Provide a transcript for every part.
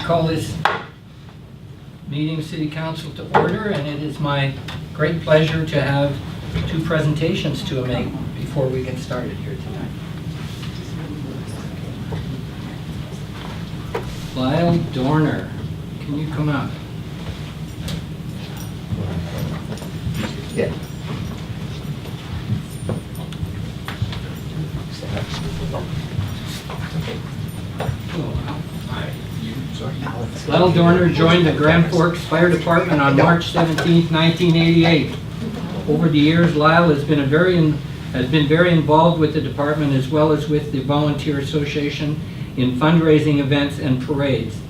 call this meeting of City Council to order, and it is my great pleasure to have two presentations to make before we get started here tonight. Lyle Dorner, can you come up? Yeah. Lyle Dorner joined the Grand Forks Fire Department on March 17, 1988. Over the years, Lyle has been very involved with the department as well as with the Volunteer Association in fundraising events and parades.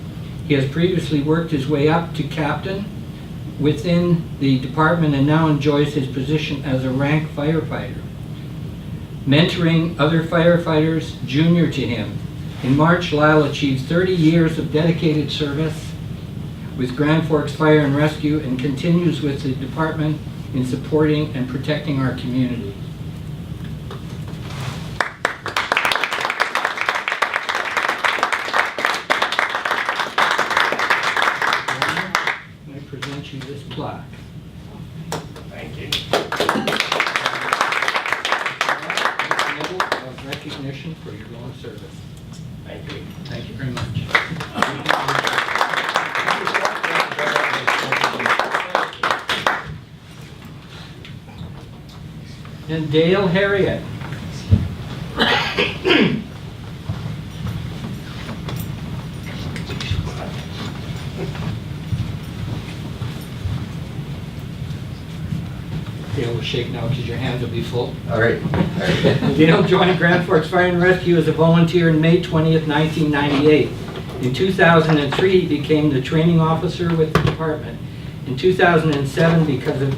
He has previously worked his way up to captain within the department and now enjoys his position as a rank firefighter, mentoring other firefighters junior to him. In March, Lyle achieved 30 years of dedicated service with Grand Forks Fire and Rescue and continues with the department in supporting and protecting our community. I present you this plaque. Thank you. Medal of recognition for your long service. Thank you. Thank you very much. And Dale Harriet. Dale will shake now because your hands will be full. All right. Dale joined Grand Forks Fire and Rescue as a volunteer on May 20th, 1998. In 2003, he became the training officer with the department. In 2007, because of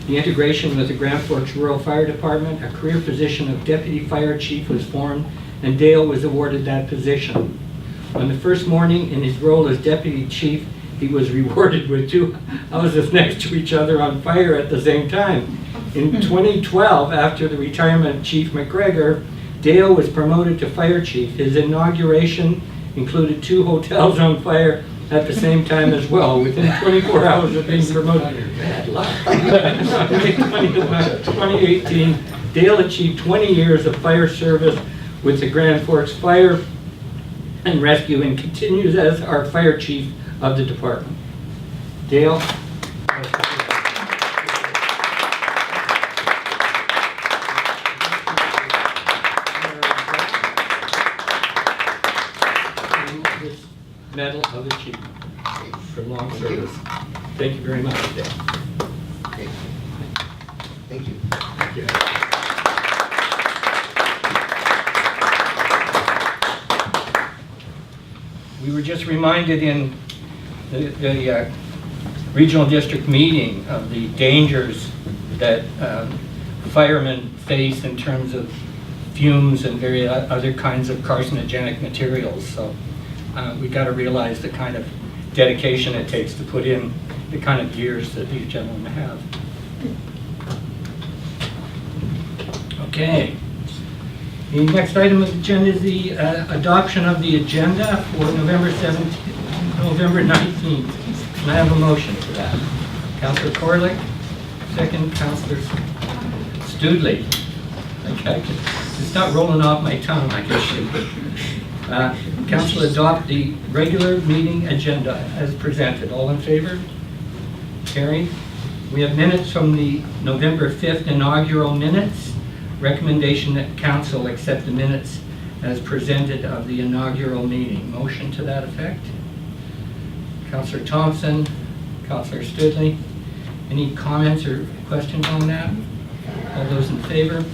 the integration with the Grand Forks Rural Fire Department, a career position of Deputy Fire Chief was formed, and Dale was awarded that position. On the first morning in his role as Deputy Chief, he was rewarded with 2 houses next to each other on fire at the same time. In 2012, after the retirement of Chief McGregor, Dale was promoted to Fire Chief. His inauguration included 2 hotels on fire at the same time as well, within 24 hours of being promoted. Bad luck. In 2018, Dale achieved 20 years of fire service with the Grand Forks Fire and Rescue and continues as our Fire Chief of the department. Dale. This Medal of Achievement for long service. Thank you very much, Dale. Thank you. Thank you. We were just reminded in the regional district meeting of the dangers that firemen face in terms of fumes and various other kinds of carcinogenic materials. So we got to realize the kind of dedication it takes to put in the kind of years that these gentlemen have. Okay. The next item of the agenda is the adoption of the agenda for November 19th. Can I have a motion for that? Councillor Corlick, second Councillor Studley. Okay, it's not rolling off my tongue, I guess. Council adopt the regular meeting agenda as presented. All in favor? Carried. We have minutes from the November 5th inaugural minutes. Recommendation that council accept the minutes as presented of the inaugural meeting. Motion to that effect. Councillor Thompson, Councillor Studley. Any comments or questions on that? All those in favor?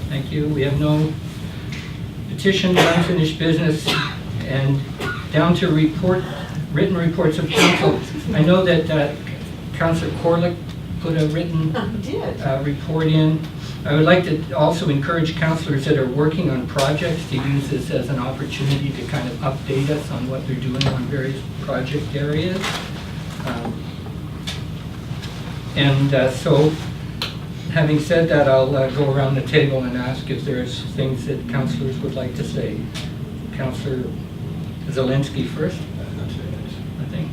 Thank you. We have no petition, unfinished business, and down to written reports of council. I know that Councillor Corlick put a written report in. I would like to also encourage councillors that are working on projects to use this as an opportunity to kind of update us on what they're doing on various project areas. So, having said that, I'll go around the table and ask if there's things that councillors would like to say. Councillor Zelinski first, I think.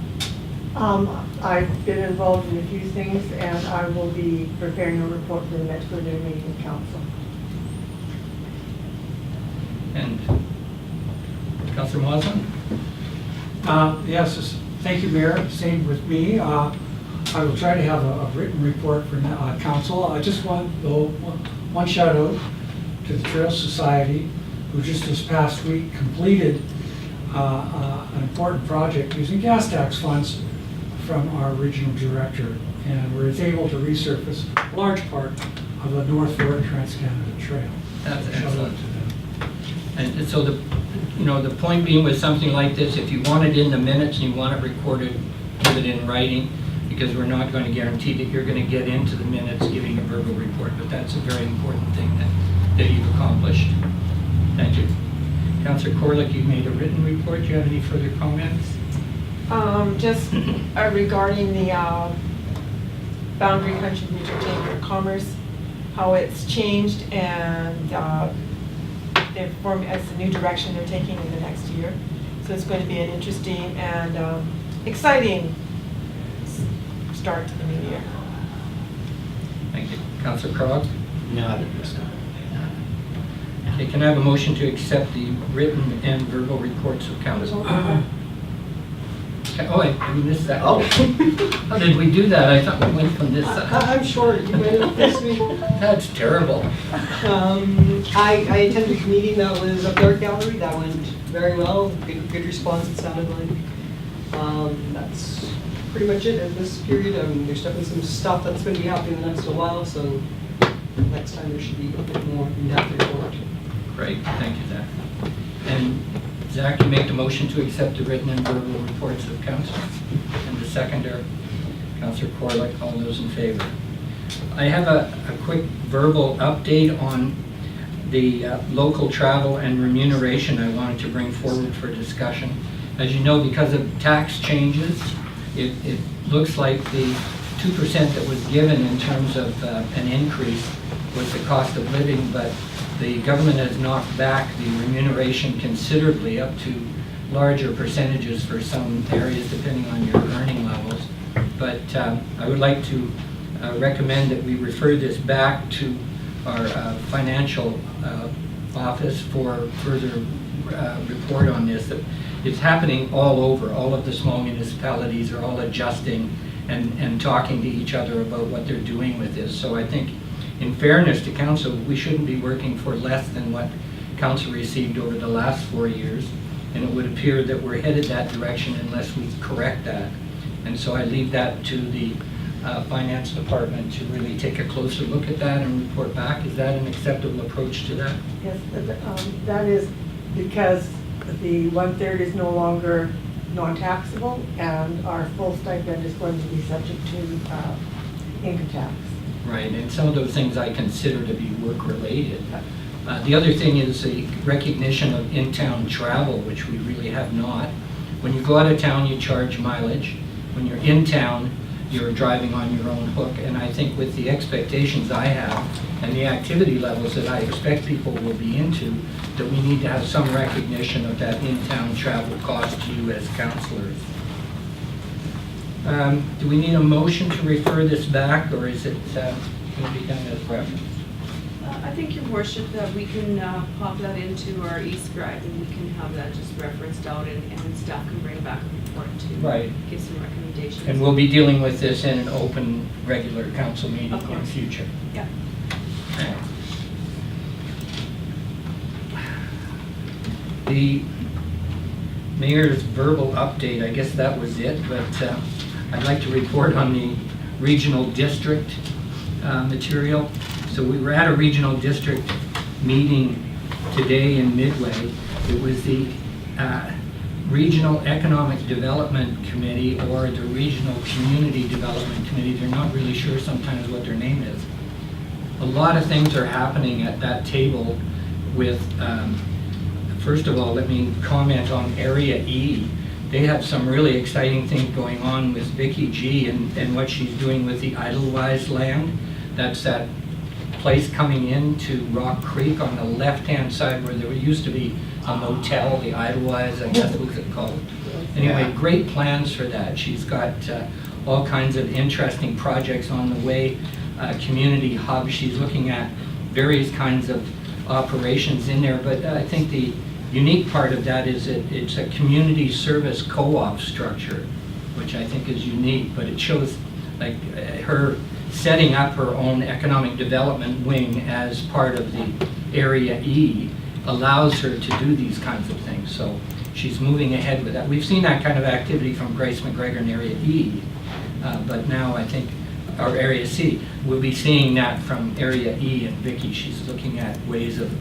I've been involved in a few things, and I will be preparing a report for the next regular meeting of council. And Councillor Moslin? Yes, thank you, Mayor. Same with me. I will try to have a written report for council. I just want, though, one shout out to the Trail Society, who just this past week completed an important project using gas tax funds from our regional director, and was able to resurface a large part of the North Fork Trans-Canada Trail. That's Shout out excellent. to them. And so the point being with something like this, if you want it in the minutes and you want it recorded, give it in writing, because we're not going to guarantee that you're going to get into the minutes giving a verbal report, but that's a very important thing that you've accomplished. Thank you. Councillor Corlick, you made a written report. Do you have any further comments? Just regarding the Boundary Country Regional Chamber of Commerce, how it's changed, and they've formed as the new direction they're taking in the next year. So it's going to be an interesting and exciting start to the new year. Thank you. Councillor Krog? Not at this time. Okay, can I have a motion to accept the written and verbal reports of council? Okay, oh, I missed that. Oh. How did we do that? I thought we went from this side. I'm short. You went up this week. That's terrible. I attended a meeting that was up there at Gallery. That went very well. Good response, it sounded like. That's pretty much it at this period. There's definitely some stuff that's going to be happening in the next little while, so next time there should be a bit more in-depth report. Great, thank you, Zach. And Zach, you make the motion to accept the written and verbal reports of council. And the seconder, Councillor Corlick, all those in favor. I have a quick verbal update on the local travel and remuneration I wanted to bring forward for discussion. As you know, because of tax changes, it looks like the 2% that was given in terms of an increase was the cost of living, but the government has knocked back the remuneration considerably up to larger percentages for some areas depending on your earning levels. But I would like to recommend that we refer this back to our financial office for further report on this. It's happening all over. All of the small municipalities are all adjusting and talking to each other about what they're doing with this. So I think, in fairness to council, we shouldn't be working for less than what council received over the last 4 years, and it would appear that we're headed that direction unless we correct that. And so I leave that to the finance department to really take a closer look at that and report back. Is that an acceptable approach to that? Yes, that is because the 1/3 is no longer non-taxable, and our full stipend is going to be subject to income tax. Right, and some of those things I consider to be work-related. The other thing is the recognition of in-town travel, which we really have not. When you go out of town, you charge mileage. When you're in town, you're driving on your own hook. And I think with the expectations I have and the activity levels that I expect people will be into, that we need to have some recognition of that in-town travel cost to you as councillors. Do we need a motion to refer this back, or is it going to be done as reference? I think, Your Worship, that we can pop that into our e-scribe and we can have that just referenced out, and staff can bring back a report to Right. give some recommendations. And we'll be dealing with this in an open, regular council meeting Of in course. future. Yeah. The mayor's verbal update, I guess that was it, but I'd like to report on the regional district material. So we were at a regional district meeting today in Midway. It was the Regional Economic Development Committee or the Regional Community Development Committee. They're not really sure sometimes what their name is. A lot of things are happening at that table with, first of all, let me comment on Area E. They have some really exciting things going on with Vicky G and what she's doing with the Idlewise land. That's that place coming into Rock Creek on the left-hand side where there used to be a motel, the Idlewives, I guess was it called. Anyway, Yeah. great plans for that. She's got all kinds of interesting projects on the way, community hub. She's looking at various kinds of operations in there, but I think the unique part of that is that it's a community service co-op structure, which I think is unique, but it shows like her setting up her own economic development wing as part of the Area E allows her to do these kinds of things. So she's moving ahead with that. We've seen that kind of activity from Grace McGregor in Area E, but now I think, or Area C, we'll be seeing that from Area E, and Vicki, she's looking at ways of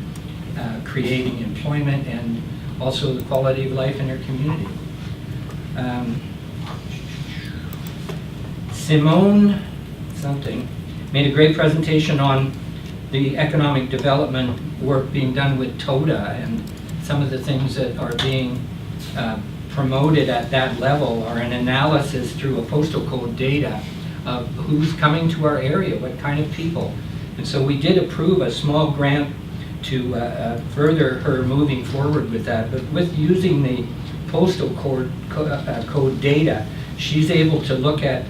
creating employment and also the quality of life in her community. Simone something made a great presentation on the economic development work being done with TODA and some of the things that are being promoted at that level are an analysis through a postal code data of who's coming to our area, what kind of people. And so we did approve a small grant to further her moving forward with that, but with using the postal code data, she's able to look at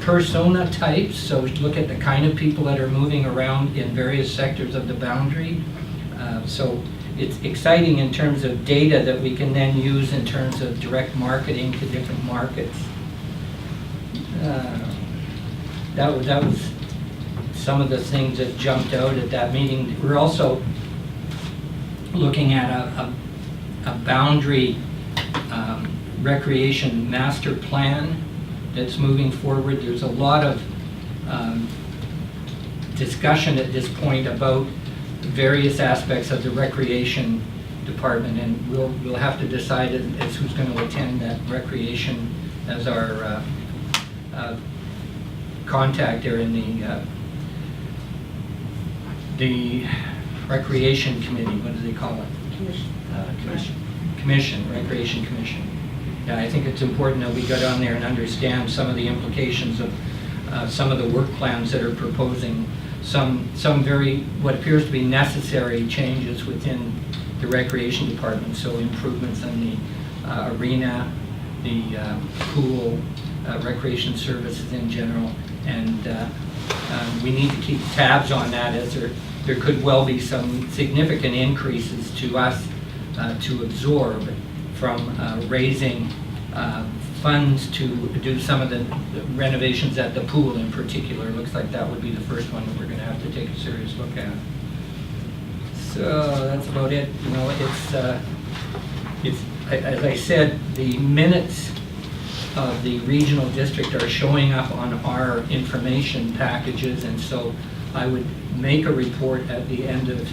persona types, so look at the kind of people that are moving around in various sectors of the boundary. So it's exciting in terms of data that we can then use in terms of direct marketing to different markets. That was some of the things that jumped out at that meeting. We're also looking at a boundary recreation master plan that's moving forward. There's a lot of discussion at this point about various aspects of the recreation department, and we'll have to decide as who's going to attend that recreation as our contact there in the recreation committee. What do they call it? Commission, Recreation Commission. Yeah, I think it's important that we go down there and understand some of the implications of some of the work plans that are proposing some very, what appears to be necessary changes within the recreation department. So improvements in the arena, the pool, recreation services in general, and we need to keep tabs on that, as there could well be some significant increases to us to absorb from raising funds to do some of the renovations at the pool in particular. Looks like that would be the first one that we're going to have to take a serious look at. So that's about it. You know, it's as I said, the minutes of the regional district are showing up on our information packages, and so I would make a report at the end of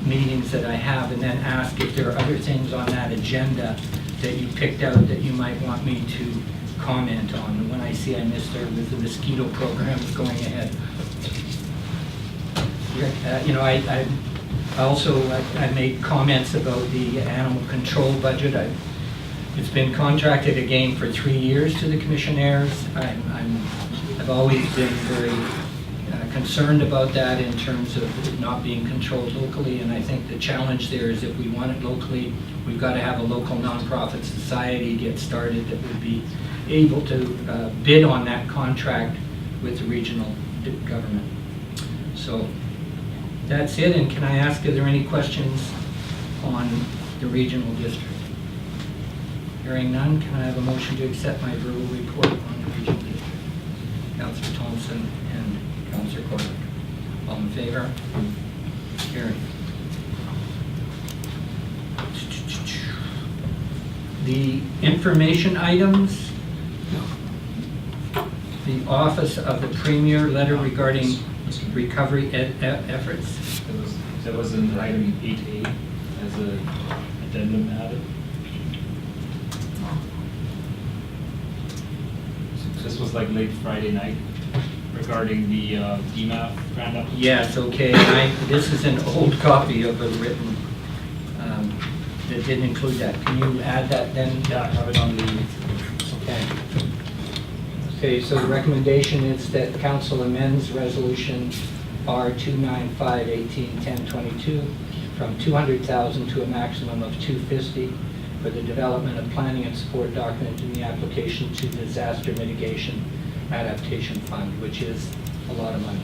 meetings that I have and then ask if there are other things on that agenda that you picked out that you might want me to comment on. And when I see I missed there with the mosquito programs going ahead. You know, I also made comments about the animal control budget. It's been contracted again for 3 years to the commissionaires. I've always been very concerned about that in terms of it not being controlled locally, and I think the challenge there is if we want it locally, we've got to have a local nonprofit society get started that would be able to bid on that contract with the regional government. So that's it, and can I ask, are there any questions on the regional district? Hearing none, can I have a motion to accept my verbal report on the regional district? Councillor Thompson and Councillor Corlett. All in favor? Carried. The information items, the Office of the Premier letter regarding recovery efforts. That was in item 8A as an addendum added. This was like late Friday night regarding the DMAF grant application. Yes, okay, and this is an old copy of a written, that didn't include that. Can you add that then? Yeah, I have it on the. Okay. Okay, so the recommendation is that council amends resolution R 295/18/1022 from 200,000 to a maximum of 250 for the development of planning and support document in the application to disaster mitigation adaptation fund, which is a lot of money.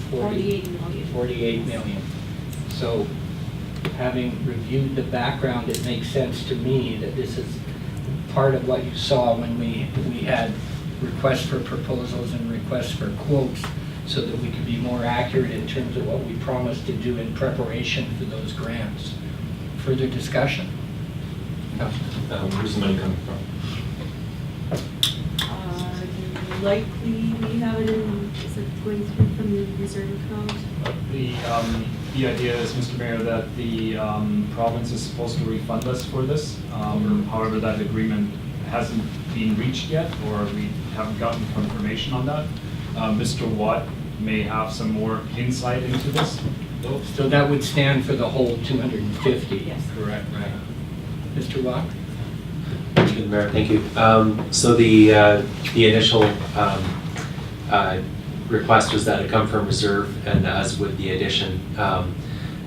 48 million. 48 million. So, having reviewed the background, it makes sense to me that this is part of what you saw when we had requests for proposals and requests for quotes, so that we could be more accurate in terms of what we promised to do in preparation for those grants. Further discussion? Where's the money coming from? Likely, we have it in, is it going through from the reserve account? The idea is, Mr. Mayor, that the province is supposed to refund us for this. However, that agreement hasn't been reached yet, or we haven't gotten confirmation on that. Mr. Watt may have some more insight into this. So that would stand for the whole 250? Yes. Correct, right. Mr. Watt? Mr. Mayor, thank you. So the initial request was that it come from reserve, and as with the addition,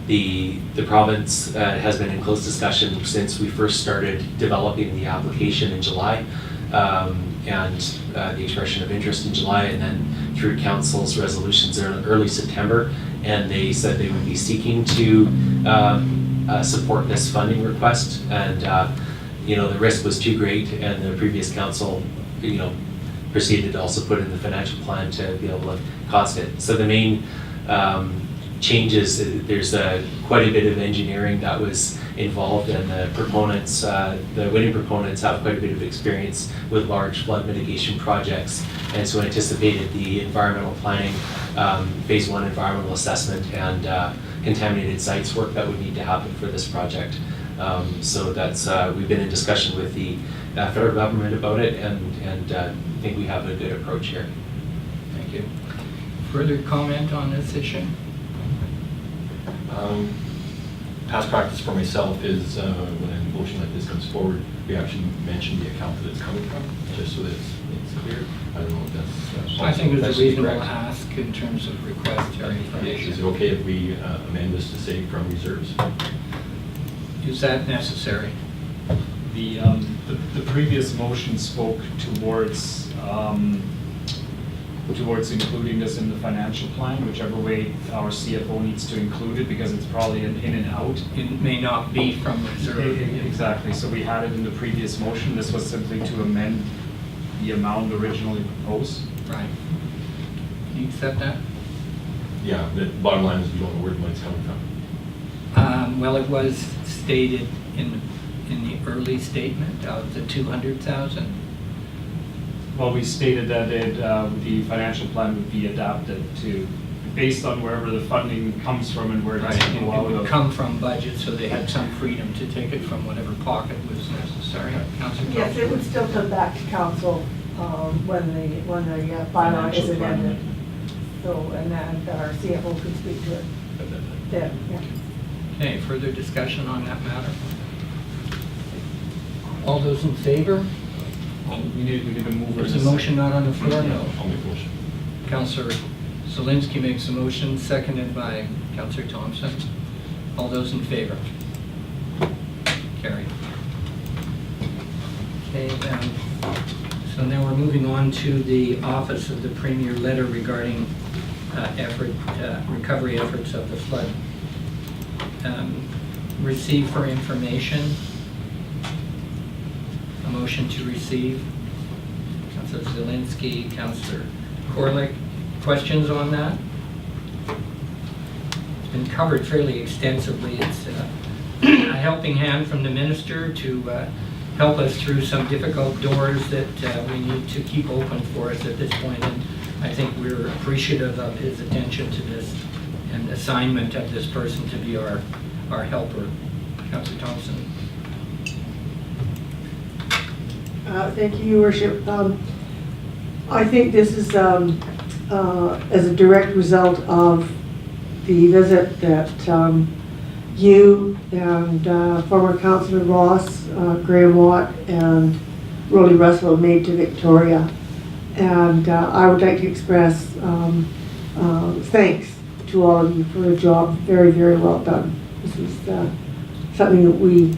the province has been in close discussion since we first started developing the application in July, and the expression of interest in July, and then through council's resolutions in early September, and they said they would be seeking to support this funding request, and the risk was too great, and the previous council, proceeded to also put in the financial plan to be able to cost it. So the main changes, there's quite a bit of engineering that was involved, and the proponents, the winning proponents have quite a bit of experience with large flood mitigation projects, and so anticipated the environmental planning, phase 1 environmental assessment, and contaminated sites work that would need to happen for this project. So that's, we've been in discussion with the federal government about it, and I think we have a good approach here. Thank you. Further comment on this issue? Past practice for myself is when a motion like this comes forward, we actually mention the account that it's coming from, just so that it's clear. I don't know if that's... I think it's that's a reasonable correct. ask in terms of request or information. Is it okay if we amend this to say from reserves? Is that necessary? The previous motion spoke towards including this in the financial plan, whichever way our CFO needs to include it, because it's probably an in and out. It may not be from reserve. Exactly, so we had it in the previous motion. This was simply to amend the amount originally proposed. Right. Can you accept that? Yeah, the bottom line is we don't know where the money's coming from. Well, it was stated in the early statement of the 200,000. Well, we stated that the financial plan would be adapted to, based on wherever the funding comes from and where it's Right, going to it go out would of. come from budget, so they had some freedom to take it from whatever pocket was necessary. Councillor Yes, it would still come back to council when the bylaw is Financial plan. amended. So, and then our CFO could speak to it then, yeah. Okay, further discussion on that matter? All those in favor? We need to move Is the motion not on the floor? No. I'll make a motion. Councillor Zelinski makes a motion, seconded by Councillor Thompson. All those in favor? Carried. Okay, so now we're moving on to the Office of the Premier letter regarding recovery efforts of the flood. Receive for information. A motion to receive. Councillor Zelinski, Councillor Corlick. Questions on that? It's been covered fairly extensively. It's a helping hand from the minister to help us through some difficult doors that we need to keep open for us at this point. And I think we're appreciative of his attention to this and assignment of this person to be our helper. Councillor Thompson. Thank you, Your Worship. I think this is as a direct result of the visit that you and former Councillor Ross, Graham Watt, and Rolly Russell made to Victoria. And I would like to express thanks to all of you for a job very, very well done. This is something that we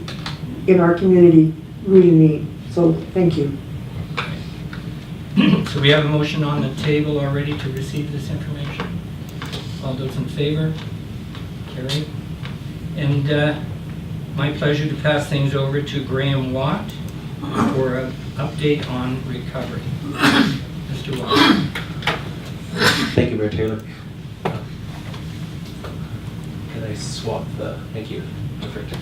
in our community really need. So thank you. So we have a motion on the table already to receive this information. All those in favor? Carried. And my pleasure to pass things over to Graham Watt for an update on recovery. Mr. Watt. Thank you, Mayor Taylor. Can I swap the, thank you, perfect.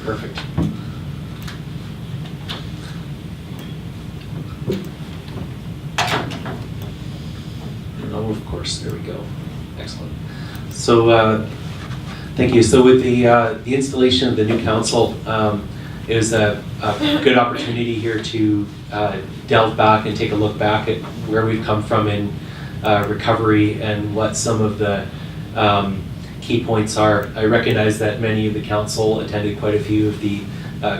Perfect. Oh, of course, there we go. Excellent. So, thank you. So with the installation of the new council, it was a good opportunity here to delve back and take a look back at where we've come from in recovery and what some of the key points are. I recognize that many of the council attended quite a few of the,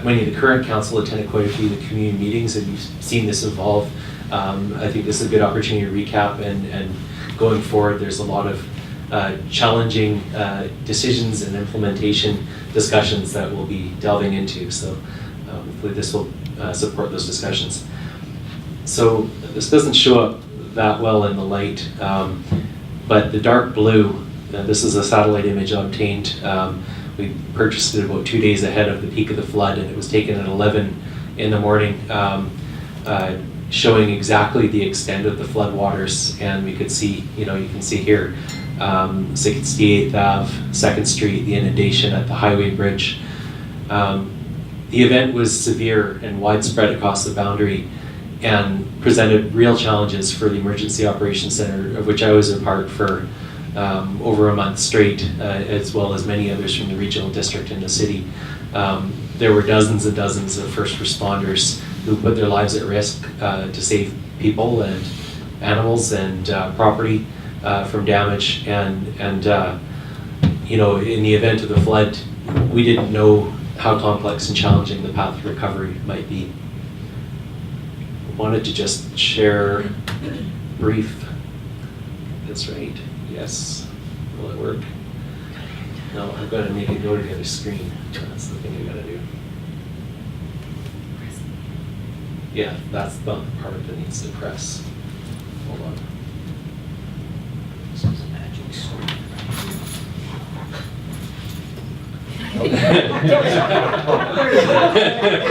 many of the current council attended quite a few of the community meetings, and you've seen this evolve. I think this is a good opportunity to recap, and going forward, there's a lot of challenging decisions and implementation discussions that we'll be delving into. So hopefully this will support those discussions. So this doesn't show up that well in the light, but the dark blue, this is a satellite image obtained. We purchased it about 2 days ahead of the peak of the flood, and it was taken at 11 in the morning, showing exactly the extent of the flood waters. And we could see, you can see here, 68th Ave, 2nd Street, the inundation at the highway bridge. The event was severe and widespread across the boundary and presented real challenges for the Emergency Operations Center, of which I was a part for over a month straight, as well as many others from the regional district and the city. There were dozens and dozens of first responders who put their lives at risk to save people and animals and property from damage. And in the event of the flood, we didn't know how complex and challenging the path to recovery might be. I wanted to just share brief. That's right. Yes. Will it work? No, I've got to make it go to the other screen. That's the thing I got to do. Yeah, that's the part that needs to press. Hold on. This is a magic screen.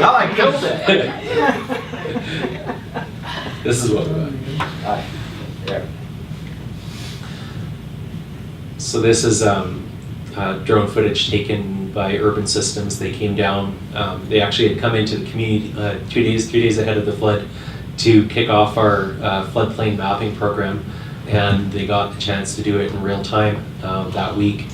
Oh, I killed it. This is what we got. Hi. There. So this is drone footage taken by Urban Systems. They came down. They actually had come into the community 3 days ahead of the flood to kick off our floodplain mapping program, and they got the chance to do it in real time that week.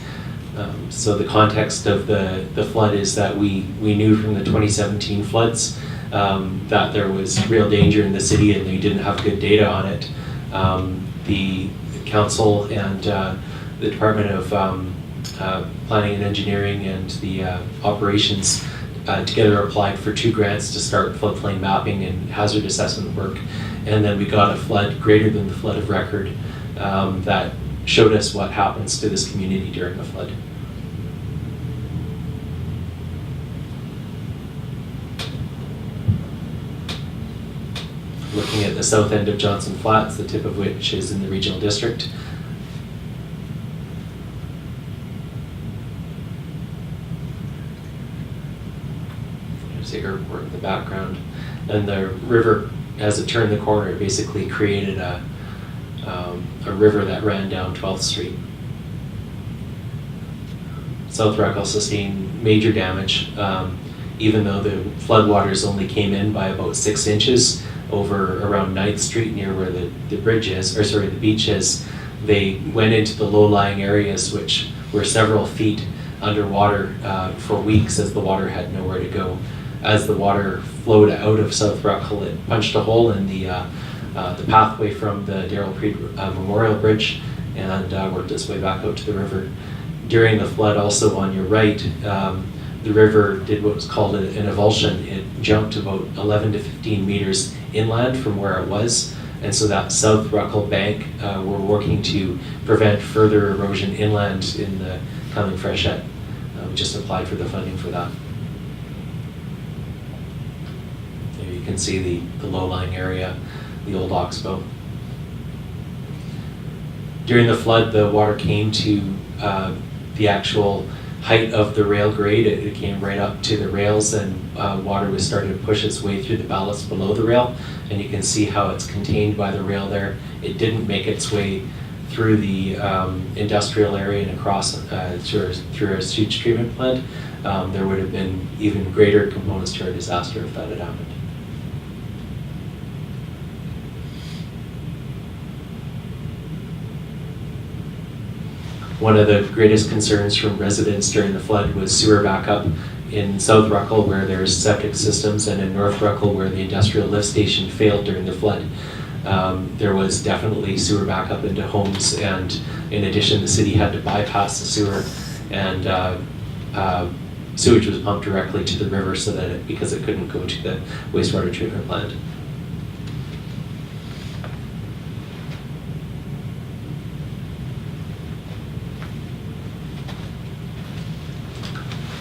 So the context of the flood is that we knew from the 2017 floods that there was real danger in the city, and they didn't have good data on it. The council and the Department of Planning and Engineering and the operations together applied for 2 grants to start floodplain mapping and hazard assessment work. And then we got a flood greater than the flood of record that showed us what happens to this community during a flood. Looking at the south end of Johnson Flats, the tip of which is in the regional district. There's the airport in the background. And the river, as it turned the corner, basically created a river that ran down 12th Street. South Rockall sustained major damage, even though the floodwaters only came in by about 6 inches over around 9th Street near where the bridge is, or sorry, the beach is. They went into the low-lying areas, which were several feet underwater for weeks as the water had nowhere to go. As the water flowed out of South Rockall, it punched a hole in the pathway from the Darrell Creed Memorial Bridge and worked its way back out to the river. During the flood, also on your right, the river did what was called an avulsion. It jumped about 11 to 15 meters inland from where it was. And so that South Ruckle bank, we're working to prevent further erosion inland in the coming freshet. We just applied for the funding for that. There you can see the low-lying area, the old oxbow. During the flood, the water came to the actual height of the rail grade. It came right up to the rails, and water was starting to push its way through the ballast below the rail. And you can see how it's contained by the rail there. It didn't make its way through the industrial area and across through our sewage treatment plant. There would have been even greater components to our disaster if that had happened. One of the greatest concerns from residents during the flood was sewer backup in South Ruckle, where there's septic systems, and in North Ruckle, where the industrial lift station failed during the flood. There was definitely sewer backup into homes, and in addition, the city had to bypass the sewer, and sewage was pumped directly to the river so that because it couldn't go to the wastewater treatment plant.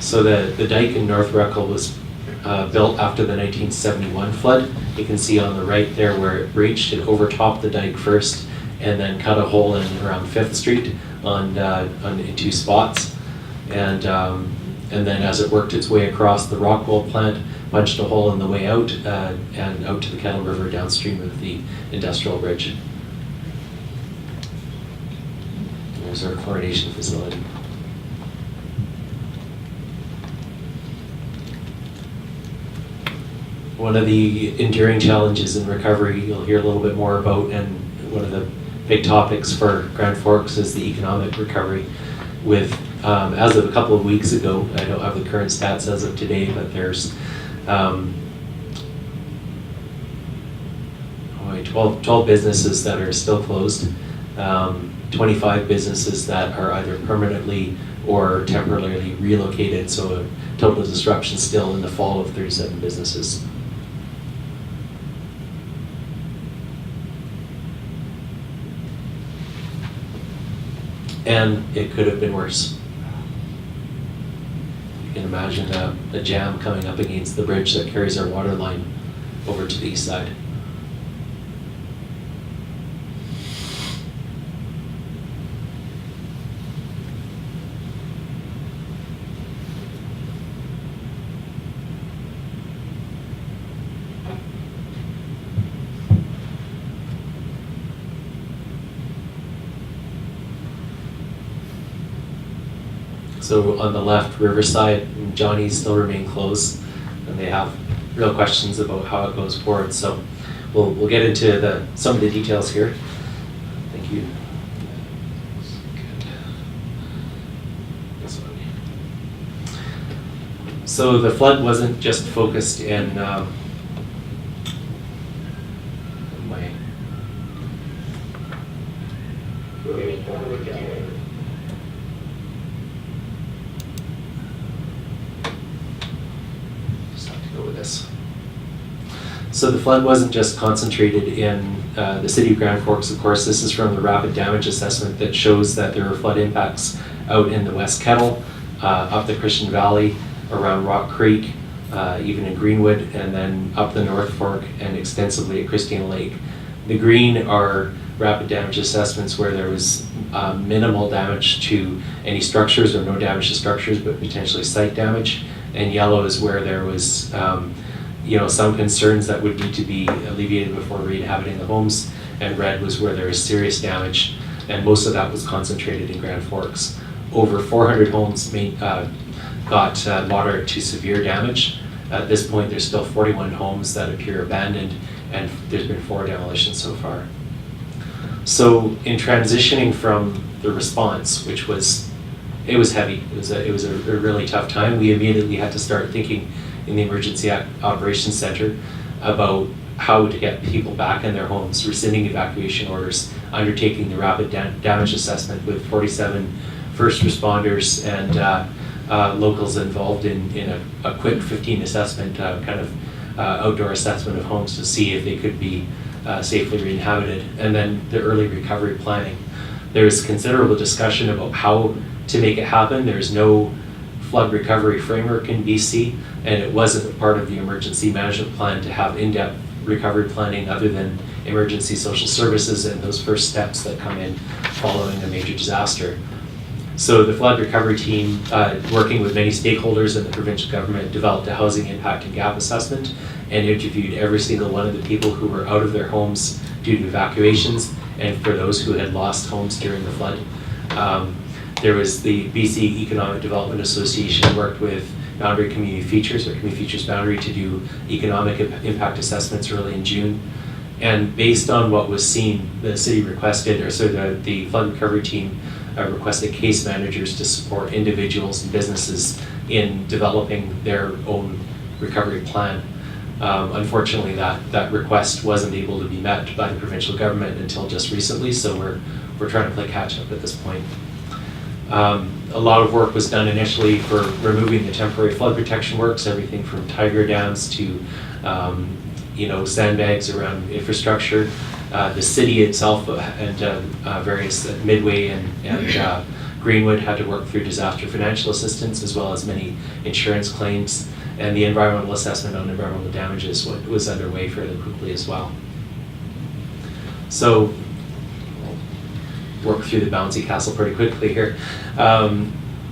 So the dike in North Ruckle was built after the 1971 flood. You can see on the right there where it breached. It overtopped the dike first and then cut a hole in around 5th Street in 2 spots. And then as it worked its way across the Rockwell plant, punched a hole in the way out and out to the Kettle River downstream of the industrial bridge. There's our chlorination facility. One of the enduring challenges in recovery you'll hear a little bit more about, and one of the big topics for Grand Forks is the economic recovery. With, as of a couple of weeks ago, I don't have the current stats as of today, but there's 12 businesses that are still closed, 25 businesses that are either permanently or temporarily relocated, so a total disruption still in the fall of 37 businesses. And it could have been worse. You can imagine a jam coming up against the bridge that carries our water line over to the east side. So on the left, Riverside and Johnny's still remain closed, and they have real questions about how it goes forward. So we'll get into some of the details here. Thank you. This one. So the flood wasn't just focused in So the flood wasn't just concentrated in the city of Grand Forks. Of course, this is from the rapid damage assessment that shows that there were flood impacts out in the West Kettle, up the Christian Valley, around Rock Creek, even in Greenwood, and then up the North Fork and extensively at Christina Lake. The green are rapid damage assessments where there was minimal damage to any structures or no damage to structures, but potentially site damage. And yellow is where there was some concerns that would need to be alleviated before re-inhabiting the homes, and red was where there was serious damage, and most of that was concentrated in Grand Forks. Over 400 homes got moderate to severe damage. At this point, there's still 41 homes that appear abandoned, and there's been 4 demolitions so far. So in transitioning from the response, which was heavy, it was a really tough time, we immediately had to start thinking in the Emergency Operations Center about how to get people back in their homes, rescinding evacuation orders, undertaking the rapid damage assessment with 47 first responders and locals involved in a quick 15 assessment, kind of outdoor assessment of homes to see if they could be safely re-inhabited. And then the early recovery planning. There's considerable discussion about how to make it happen. There's no flood recovery framework in BC, and it wasn't part of the emergency management plan to have in-depth recovery planning other than emergency social services and those first steps that come in following a major disaster. So the flood recovery team, working with many stakeholders in the provincial government, developed a housing impact and gap assessment and interviewed every single one of the people who were out of their homes due to evacuations and for those who had lost homes during the flood. There was the BC Economic Development Association worked with Boundary Community Features, or Community Features Boundary, to do economic impact assessments early in June. And based on what was seen, the city requested, or so the flood recovery team requested case managers to support individuals and businesses in developing their own recovery plan. Unfortunately, that request wasn't able to be met by the provincial government until just recently, so we're trying to play catch up at this point. A lot of work was done initially for removing the temporary flood protection works, everything from tiger dams to sandbags around infrastructure. The city itself and various Midway and Greenwood had to work through disaster financial assistance as well as many insurance claims, and the environmental assessment on environmental damages was underway fairly quickly as well. So work through the bouncy castle pretty quickly here.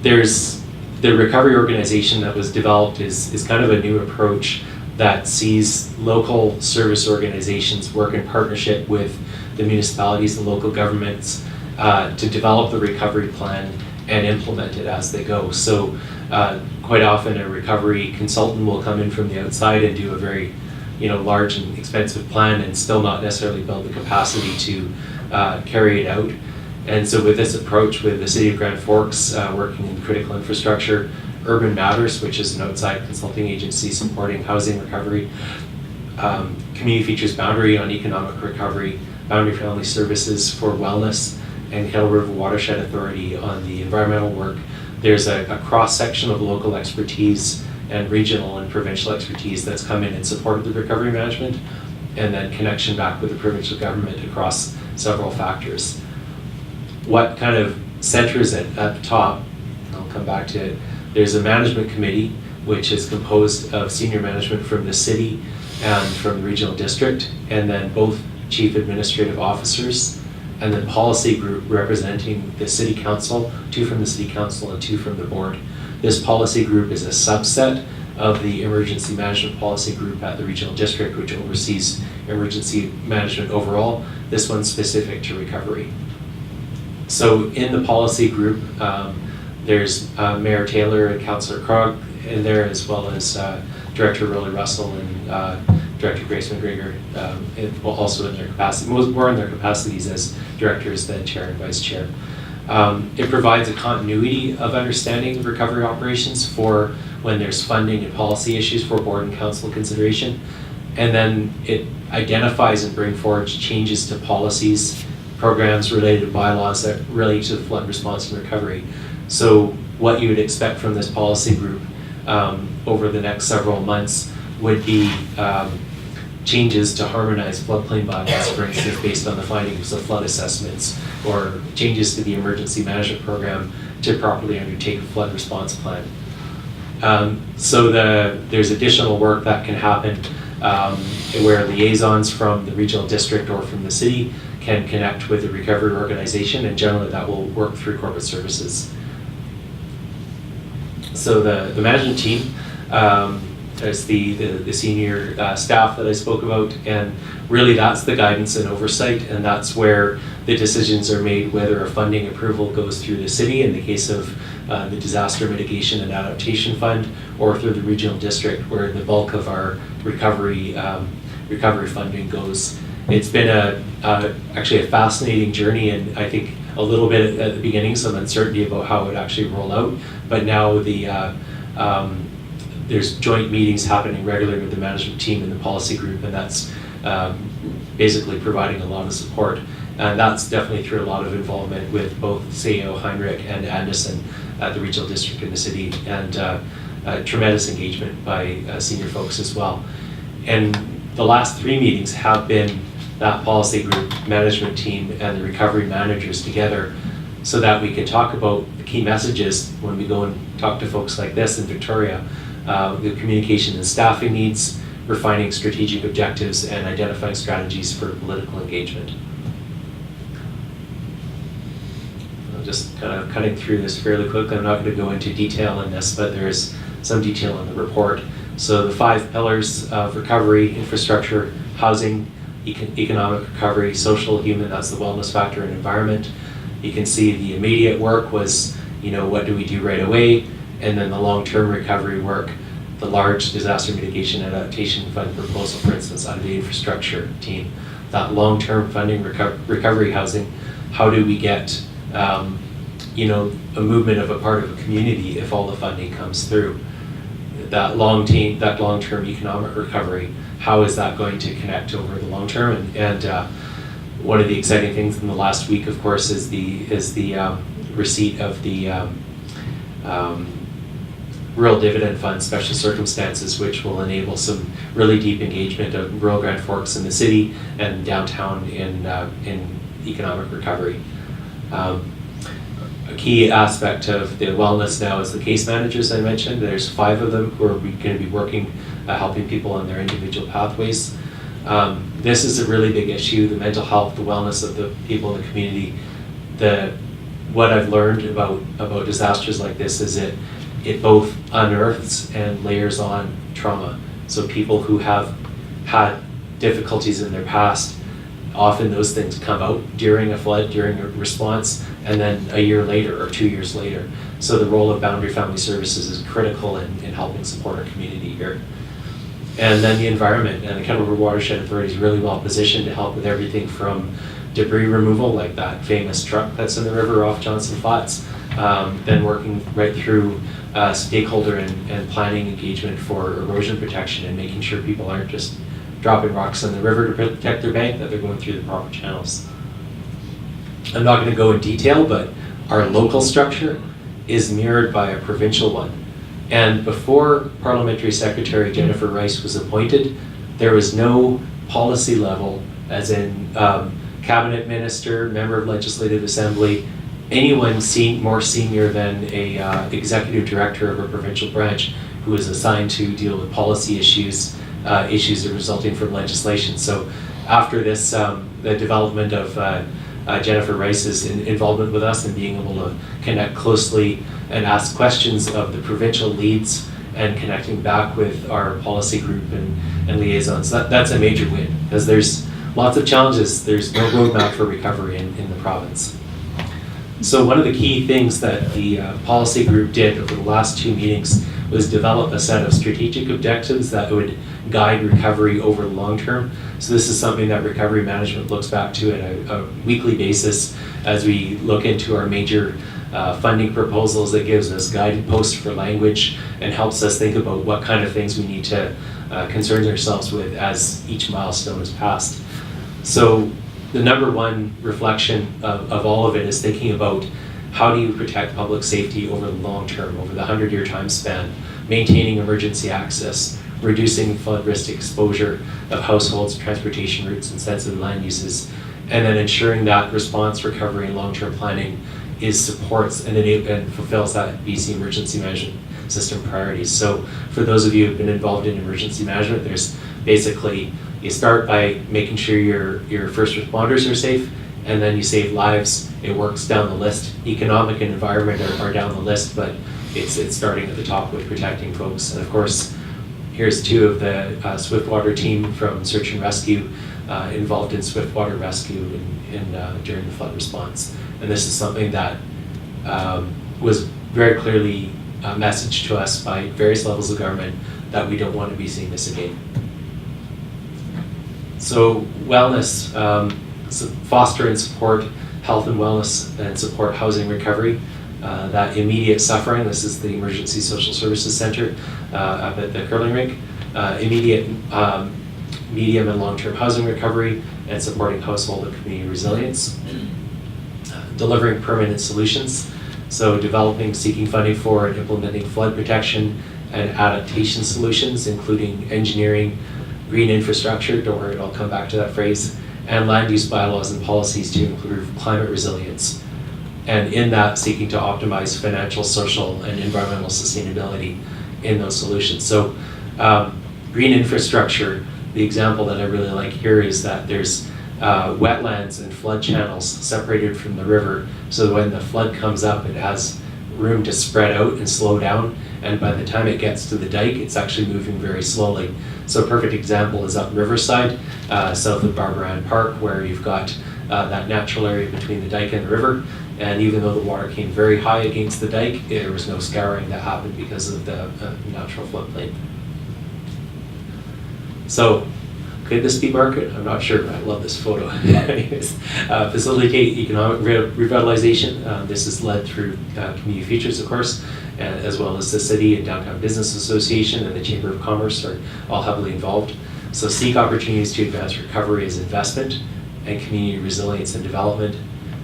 There's the recovery organization that was developed is kind of a new approach that sees local service organizations work in partnership with the municipalities and local governments to develop the recovery plan and implement it as they go. So quite often a recovery consultant will come in from the outside and do a very large and expensive plan and still not necessarily build the capacity to carry it out. And so with this approach, with the City of Grand Forks working in critical infrastructure, Urban Matters, which is an outside consulting agency supporting housing recovery, Community Features Boundary on economic recovery, Boundary Family Services for wellness, and Kettle River Watershed Authority on the environmental work. There's a cross-section of local expertise and regional and provincial expertise that's come in support of the recovery management, and then connection back with the provincial government across several factors. What kind of centers it at the top, I'll come back to it, there's a management committee which is composed of senior management from the city and from the regional district, and then both chief administrative officers, and then policy group representing the city council, 2 from the city council and 2 from the board. This policy group is a subset of the emergency management policy group at the regional district, which oversees emergency management overall. This one's specific to recovery. So in the policy group, there's Mayor Taylor and Councillor Krog in there, as well as Director Rolly Russell and Director Grace McGregor, also in their capacity, more in their capacities as directors than chair and vice chair. It provides a continuity of understanding of recovery operations for when there's funding and policy issues for board and council consideration. And then it identifies and brings forward changes to policies, programs related to bylaws that relate to the flood response and recovery. So what you would expect from this policy group over the next several months would be changes to harmonize floodplain bylaws, for instance, based on the findings of flood assessments, or changes to the emergency management program to properly undertake a flood response plan. So there's additional work that can happen where liaisons from the regional district or from the city can connect with the recovery organization, and generally that will work through corporate services. So the management team, there's the senior staff that I spoke about, and really that's the guidance and oversight, and that's where the decisions are made whether a funding approval goes through the city in the case of the Disaster Mitigation and Adaptation Fund, or through the regional district where the bulk of our recovery funding goes. It's been actually a fascinating journey, and I think a little bit at the beginning some uncertainty about how it would actually roll out, but now there's joint meetings happening regularly with the management team and the policy group, and that's basically providing a lot of support. And that's definitely through a lot of involvement with both CEO Heinrich and Anderson at the regional district in the city, and tremendous engagement by senior folks as well. And the last 3 meetings have been that policy group, management team, and the recovery managers together, so that we can talk about the key messages when we go and talk to folks like this in Victoria, the communication and staffing needs, refining strategic objectives, and identifying strategies for political engagement. I'm just kind of cutting through this fairly quickly. I'm not going to go into detail in this, but there's some detail in the report. So the 5 pillars of recovery: infrastructure, housing, economic recovery, social, human, that's the wellness factor, and environment. You can see the immediate work was, what do we do right away? And then the long-term recovery work, the large disaster mitigation adaptation fund proposal, for instance, out of the infrastructure team. That long-term funding, recovery housing, how do we get, a movement of a part of a community if all the funding comes through? That long-term economic recovery, how is that going to connect over the long term? And one of the exciting things in the last week, of course, is the receipt of the Rural Dividend Fund Special Circumstances, which will enable some really deep engagement of rural Grand Forks in the city and downtown in economic recovery. A key aspect of the wellness now is the case managers I mentioned. There's 5 of them who are going to be working, helping people on their individual pathways. This is a really big issue, the mental health, the wellness of the people in the community. What I've learned about disasters like this is it both unearths and layers on trauma. So people who have had difficulties in their past, often those things come out during a flood, during a response, and then a year later or 2 years later. So the role of Boundary Family Services is critical in helping support our community here. And then the environment, and the Kettle River Watershed Authority is really well positioned to help with everything from debris removal, like that famous truck that's in the river off Johnson Flats, then working right through stakeholder and planning engagement for erosion protection and making sure people aren't just dropping rocks in the river to protect their bank, that they're going through the proper channels. I'm not going to go in detail, but our local structure is mirrored by a provincial one. And before Parliamentary Secretary Jennifer Rice was appointed, there was no policy level, as in cabinet minister, member of Legislative Assembly, anyone more senior than a executive director of a provincial branch who was assigned to deal with policy issues resulting from legislation. So after this, the development of Jennifer Rice's involvement with us and being able to connect closely and ask questions of the provincial leads and connecting back with our policy group and liaisons, that's a major win, because there's lots of challenges. There's no roadmap for recovery in the province. So one of the key things that the policy group did over the last 2 meetings was develop a set of strategic objectives that would guide recovery over the long term. So this is something that recovery management looks back to at a weekly basis as we look into our major funding proposals. That gives us guided posts for language and helps us think about what kind of things we need to concern ourselves with as each milestone is passed. So the number one reflection of all of it is thinking about how do you protect public safety over the long term, over the 100-year time span, maintaining emergency access, reducing flood risk exposure of households, transportation routes, and sensitive land uses, and then ensuring that response, recovery, and long-term planning supports and fulfills that BC emergency management system priorities. So for those of you who've been involved in emergency management, there's basically, you start by making sure your first responders are safe, and then you save lives. It works down the list. Economic and environment are down the list, but it's starting at the top with protecting folks. And of course, here's 2 of the Swiftwater team from Search and Rescue involved in Swiftwater rescue during the flood response. And this is something that was very clearly messaged to us by various levels of government that we don't want to be seeing this again. So wellness, foster and support health and wellness and support housing recovery. That immediate suffering, this is the Emergency Social Services Center up at the curling rink. Immediate, medium and long-term housing recovery, and supporting household and community resilience. Delivering permanent solutions, so developing, seeking funding for, and implementing flood protection and adaptation solutions, including engineering, green infrastructure, don't worry, I'll come back to that phrase, and land use bylaws and policies to improve climate resilience. And in that, seeking to optimize financial, social, and environmental sustainability in those solutions. So green infrastructure, the example that I really like here is that there's wetlands and flood channels separated from the river, so that when the flood comes up, it has room to spread out and slow down, and by the time it gets to the dike, it's actually moving very slowly. So a perfect example is up Riverside, south of Barbara Ann Park, where you've got that natural area between the dike and the river, and even though the water came very high against the dike, there was no scouring that happened because of the natural floodplain. So, could this be market? I'm not sure, but I love this photo. Anyways, facilitate economic revitalization. This is led through community features, of course, as well as the City and Downtown Business Association and the Chamber of Commerce are all heavily involved. So seek opportunities to advance recovery as investment and community resilience and development,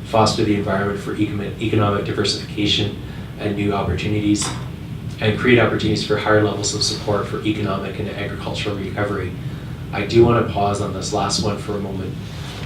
foster the environment for economic diversification and new opportunities, and create opportunities for higher levels of support for economic and agricultural recovery. I do want to pause on this last one for a moment,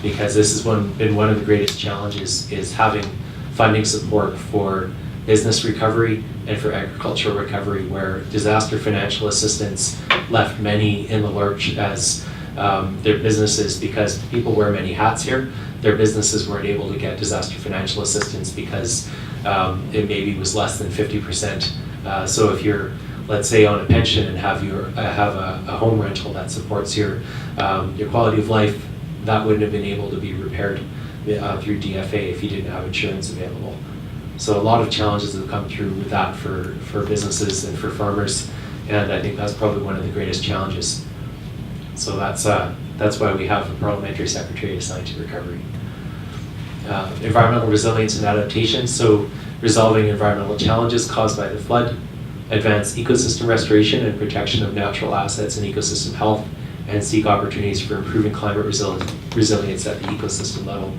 because this has been one of the greatest challenges, is having funding support for business recovery and for agricultural recovery, where disaster financial assistance left many in the lurch as their businesses, because people wear many hats here, their businesses weren't able to get disaster financial assistance because it maybe was less than 50%. So if you're, let's say, on a pension and have a home rental that supports your quality of life, that wouldn't have been able to be repaired through DFA if you didn't have insurance available. So a lot of challenges have come through with that for businesses and for farmers, and I think that's probably one of the greatest challenges. So that's why we have a parliamentary secretary assigned to recovery. Environmental resilience and adaptation, so resolving environmental challenges caused by the flood, advance ecosystem restoration and protection of natural assets and ecosystem health, and seek opportunities for improving climate resilience at the ecosystem level.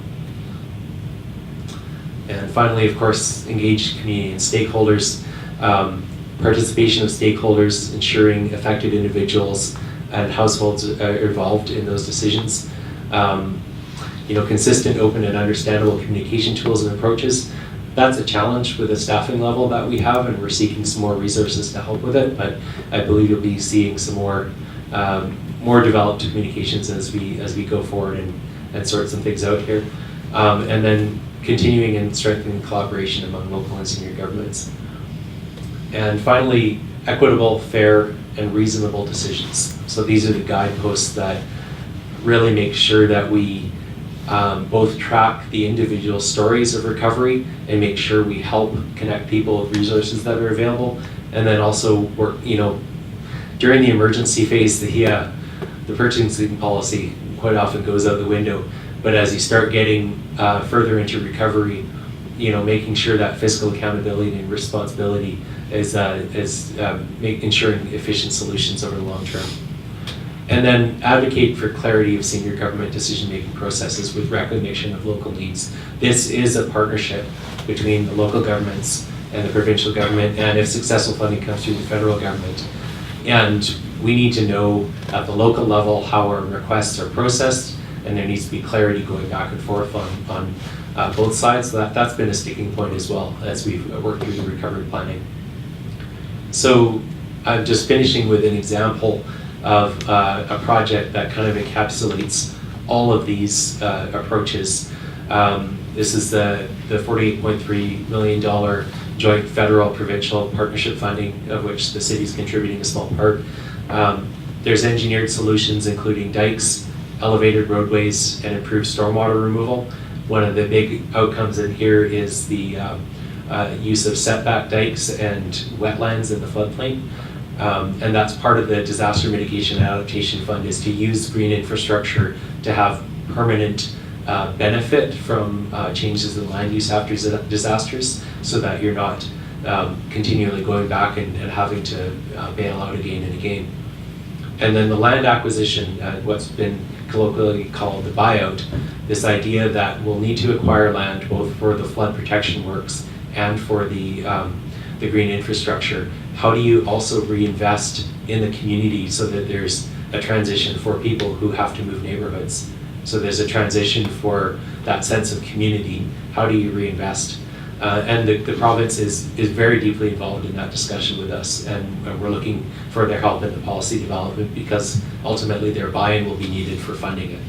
And finally, of course, engage community and stakeholders, participation of stakeholders, ensuring affected individuals and households are involved in those decisions. Consistent, open, and understandable communication tools and approaches. That's a challenge with the staffing level that we have, and we're seeking some more resources to help with it, but I believe you'll be seeing some more developed communications as we go forward and sort some things out here. And then continuing and strengthening collaboration among local and senior governments. And finally, equitable, fair, and reasonable decisions. So these are the guideposts that really make sure that we both track the individual stories of recovery and make sure we help connect people with resources that are available, and then also work, during the emergency phase, the purchasing policy quite often goes out the window, but as you start getting further into recovery, making sure that fiscal accountability and responsibility is ensuring efficient solutions over the long term. And then advocate for clarity of senior government decision-making processes with recognition of local needs. This is a partnership between the local governments and the provincial government, and if successful funding comes through the federal government. And we need to know at the local level how our requests are processed, and there needs to be clarity going back and forth on both sides. So that's been a sticking point as well as we've worked through the recovery planning. So I'm just finishing with an example of a project that kind of encapsulates all of these approaches. This is the $48.3 million joint federal-provincial partnership funding, of which the city's contributing a small part. There's engineered solutions including dikes, elevated roadways, and improved stormwater removal. One of the big outcomes in here is the use of setback dikes and wetlands in the floodplain. And that's part of the disaster mitigation and adaptation fund, is to use green infrastructure to have permanent benefit from changes in land use after disasters, so that you're not continually going back and having to bail out again and again. And then the land acquisition, what's been colloquially call the buyout, this idea that we'll need to acquire land both for the flood protection works and for the green infrastructure. How do you also reinvest in the community so that there's a transition for people who have to move neighborhoods? So there's a transition for that sense of community. How do you reinvest? And the province is very deeply involved in that discussion with us, and we're looking for their help in the policy development because ultimately their buy-in will be needed for funding it.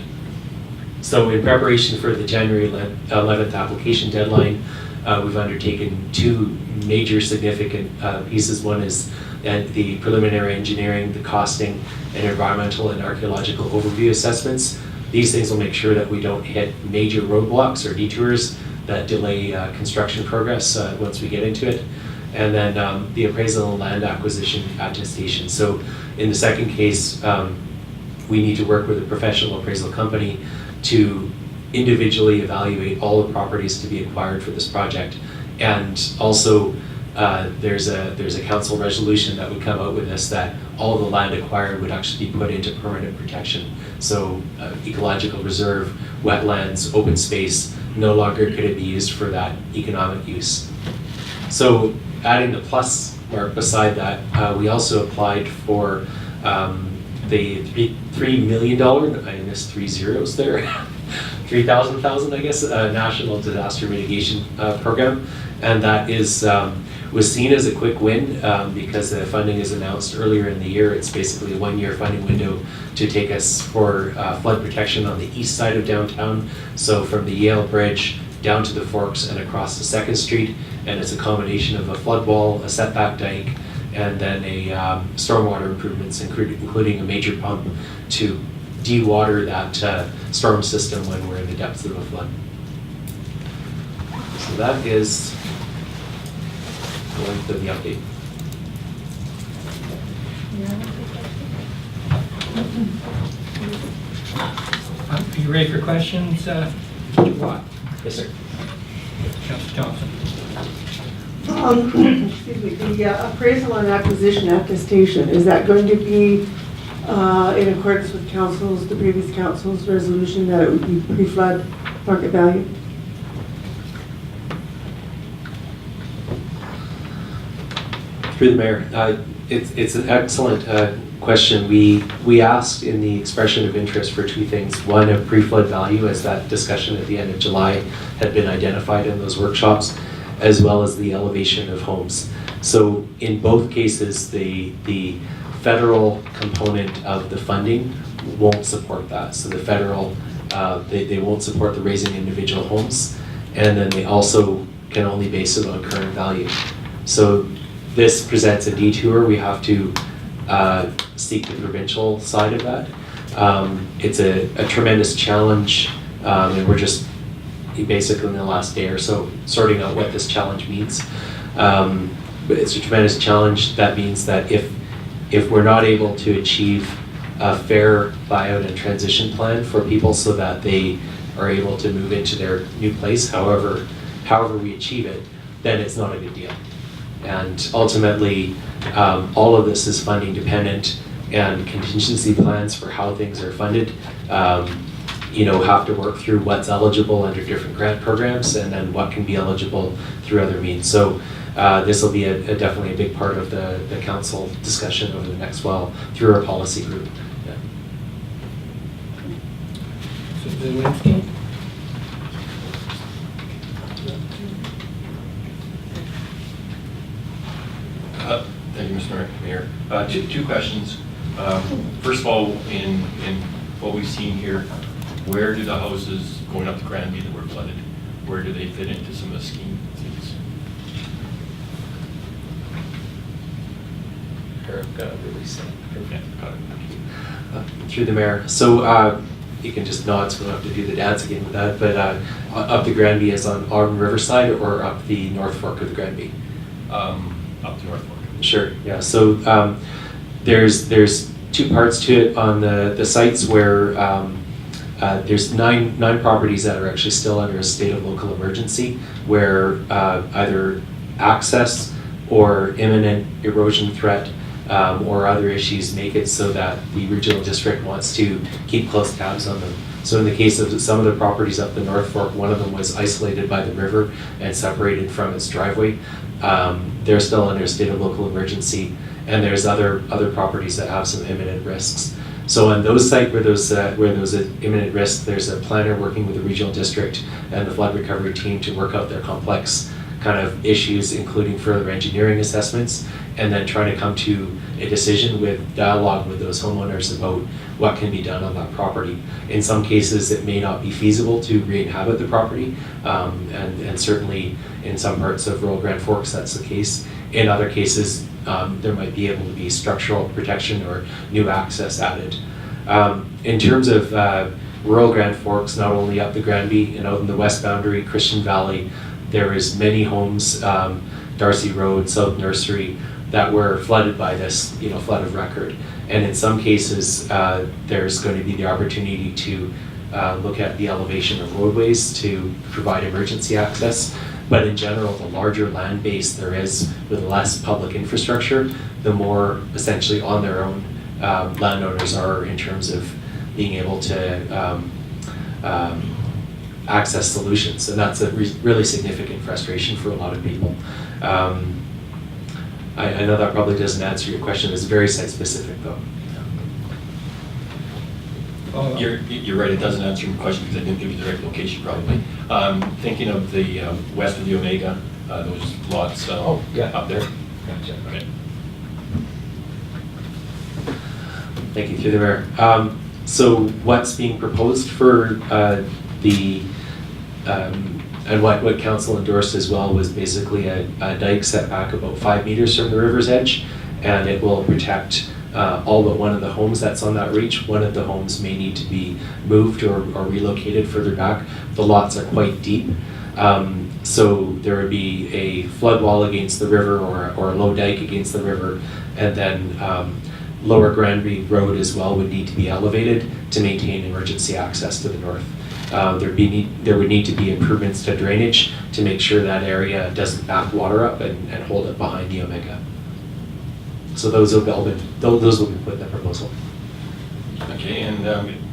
So in preparation for the January 11th application deadline, we've undertaken two major significant pieces. One is the preliminary engineering, the costing, and environmental and archaeological overview assessments. These things will make sure that we don't hit major roadblocks or detours that delay construction progress once we get into it. And then the appraisal and land acquisition attestation. So in the second case, we need to work with a professional appraisal company to individually evaluate all the properties to be acquired for this project. And also there's a council resolution that would come out with this that all the land acquired would actually be put into permanent protection. So ecological reserve, wetlands, open space, no longer could it be used for that economic use. So adding the plus mark beside that, we also applied for the $3 million, I missed 3 zeros there, 3,000, I guess, National Disaster Mitigation Program. And that is was seen as a quick win because the funding is announced earlier in the year. It's basically a 1-year funding window to take us for flood protection on the east side of downtown. So from the Yale Bridge down to the Forks and across the 2nd Street. And it's a combination of a flood wall, a setback dike, and then a stormwater improvements, including a major pump to de-water that storm system when we're in the depths of a flood. So that is the length of the update. Are you ready for questions? Watt? Yes, sir. Councilor Thompson? Excuse me, the appraisal and acquisition attestation, is that going to be in accordance with the previous council's resolution that it would be pre-flood market value? Through the mayor, it's an excellent question. We asked in the expression of interest for two things. One, a pre-flood value, as that discussion at the end of July had been identified in those workshops, as well as the elevation of homes. So in both cases, the federal component of the funding won't support that. So the federal, they won't support the raising individual homes, and then they also can only base it on current value. So this presents a detour. We have to seek the provincial side of that. It's a tremendous challenge, and we're just basically in the last day or so sorting out what this challenge means. But it's a tremendous challenge. That means that if we're not able to achieve a fair buyout and transition plan for people so that they are able to move into their new place, however we achieve it, then it's not a good deal. And ultimately, all of this is funding dependent, and contingency plans for how things are funded have to work through what's eligible under different grant programs and then what can be eligible through other means. So this will be definitely a big part of the council discussion over the next while through our policy group. Yeah. So Zawinski? Thank you, Mr. Mayor. Two questions. First of all, in what we've seen here, where do the houses going up to Granby that were flooded, where do they fit into some of the schemes? Through the mayor. So you can just nod, so we don't have to do the dance again with that, but up the Granby is on Auburn Riverside or up the North Fork of the Granby? Up to North Fork. Sure, yeah. So there's two parts to it. On the sites where there's nine properties that are actually still under a state of local emergency, where either access or imminent erosion threat or other issues make it so that the regional district wants to keep close tabs on them. So in the case of some of the properties up the North Fork, one of them was isolated by the river and separated from its driveway. They're still under a state of local emergency, and there's other properties that have some imminent risks. So on those sites where those imminent risks, there's a planner working with the regional district and the flood recovery team to work out their complex kind of issues, including further engineering assessments, and then trying to come to a decision with dialogue with those homeowners about what can be done on that property. In some cases, it may not be feasible to re-inhabit the property, and certainly in some parts of rural Grand Forks, that's the case. In other cases, there might be able to be structural protection or new access added. In terms of rural Grand Forks, not only up the Granby and out in the west boundary, Christian Valley, there is many homes, Darcy Road, South Nursery, that were flooded by this, flood of record. And in some cases, there's going to be the opportunity to look at the elevation of roadways to provide emergency access. But in general, the larger land base there is with less public infrastructure, the more essentially on their own landowners are in terms of being able to access solutions. And that's a really significant frustration for a lot of people. I know that probably doesn't answer your question. It's very site-specific, though. You're right, it doesn't answer your question because I didn't give you the right location probably. Thinking of the west of the Omega, those lots up there. Gotcha. Okay. Thank you, through the mayor. So what's being proposed for and what council endorsed as well was basically a dike setback about 5 meters from the river's edge, and it will protect all but one of the homes that's on that reach. One of the homes may need to be moved or relocated further back. The lots are quite deep. So there would be a flood wall against the river or a low dike against the river, and then Lower Granby Road as well would need to be elevated to maintain emergency access to the north. There would need to be improvements to drainage to make sure that area doesn't back water up and hold it behind the Omega. So those will be put in the proposal. Okay, and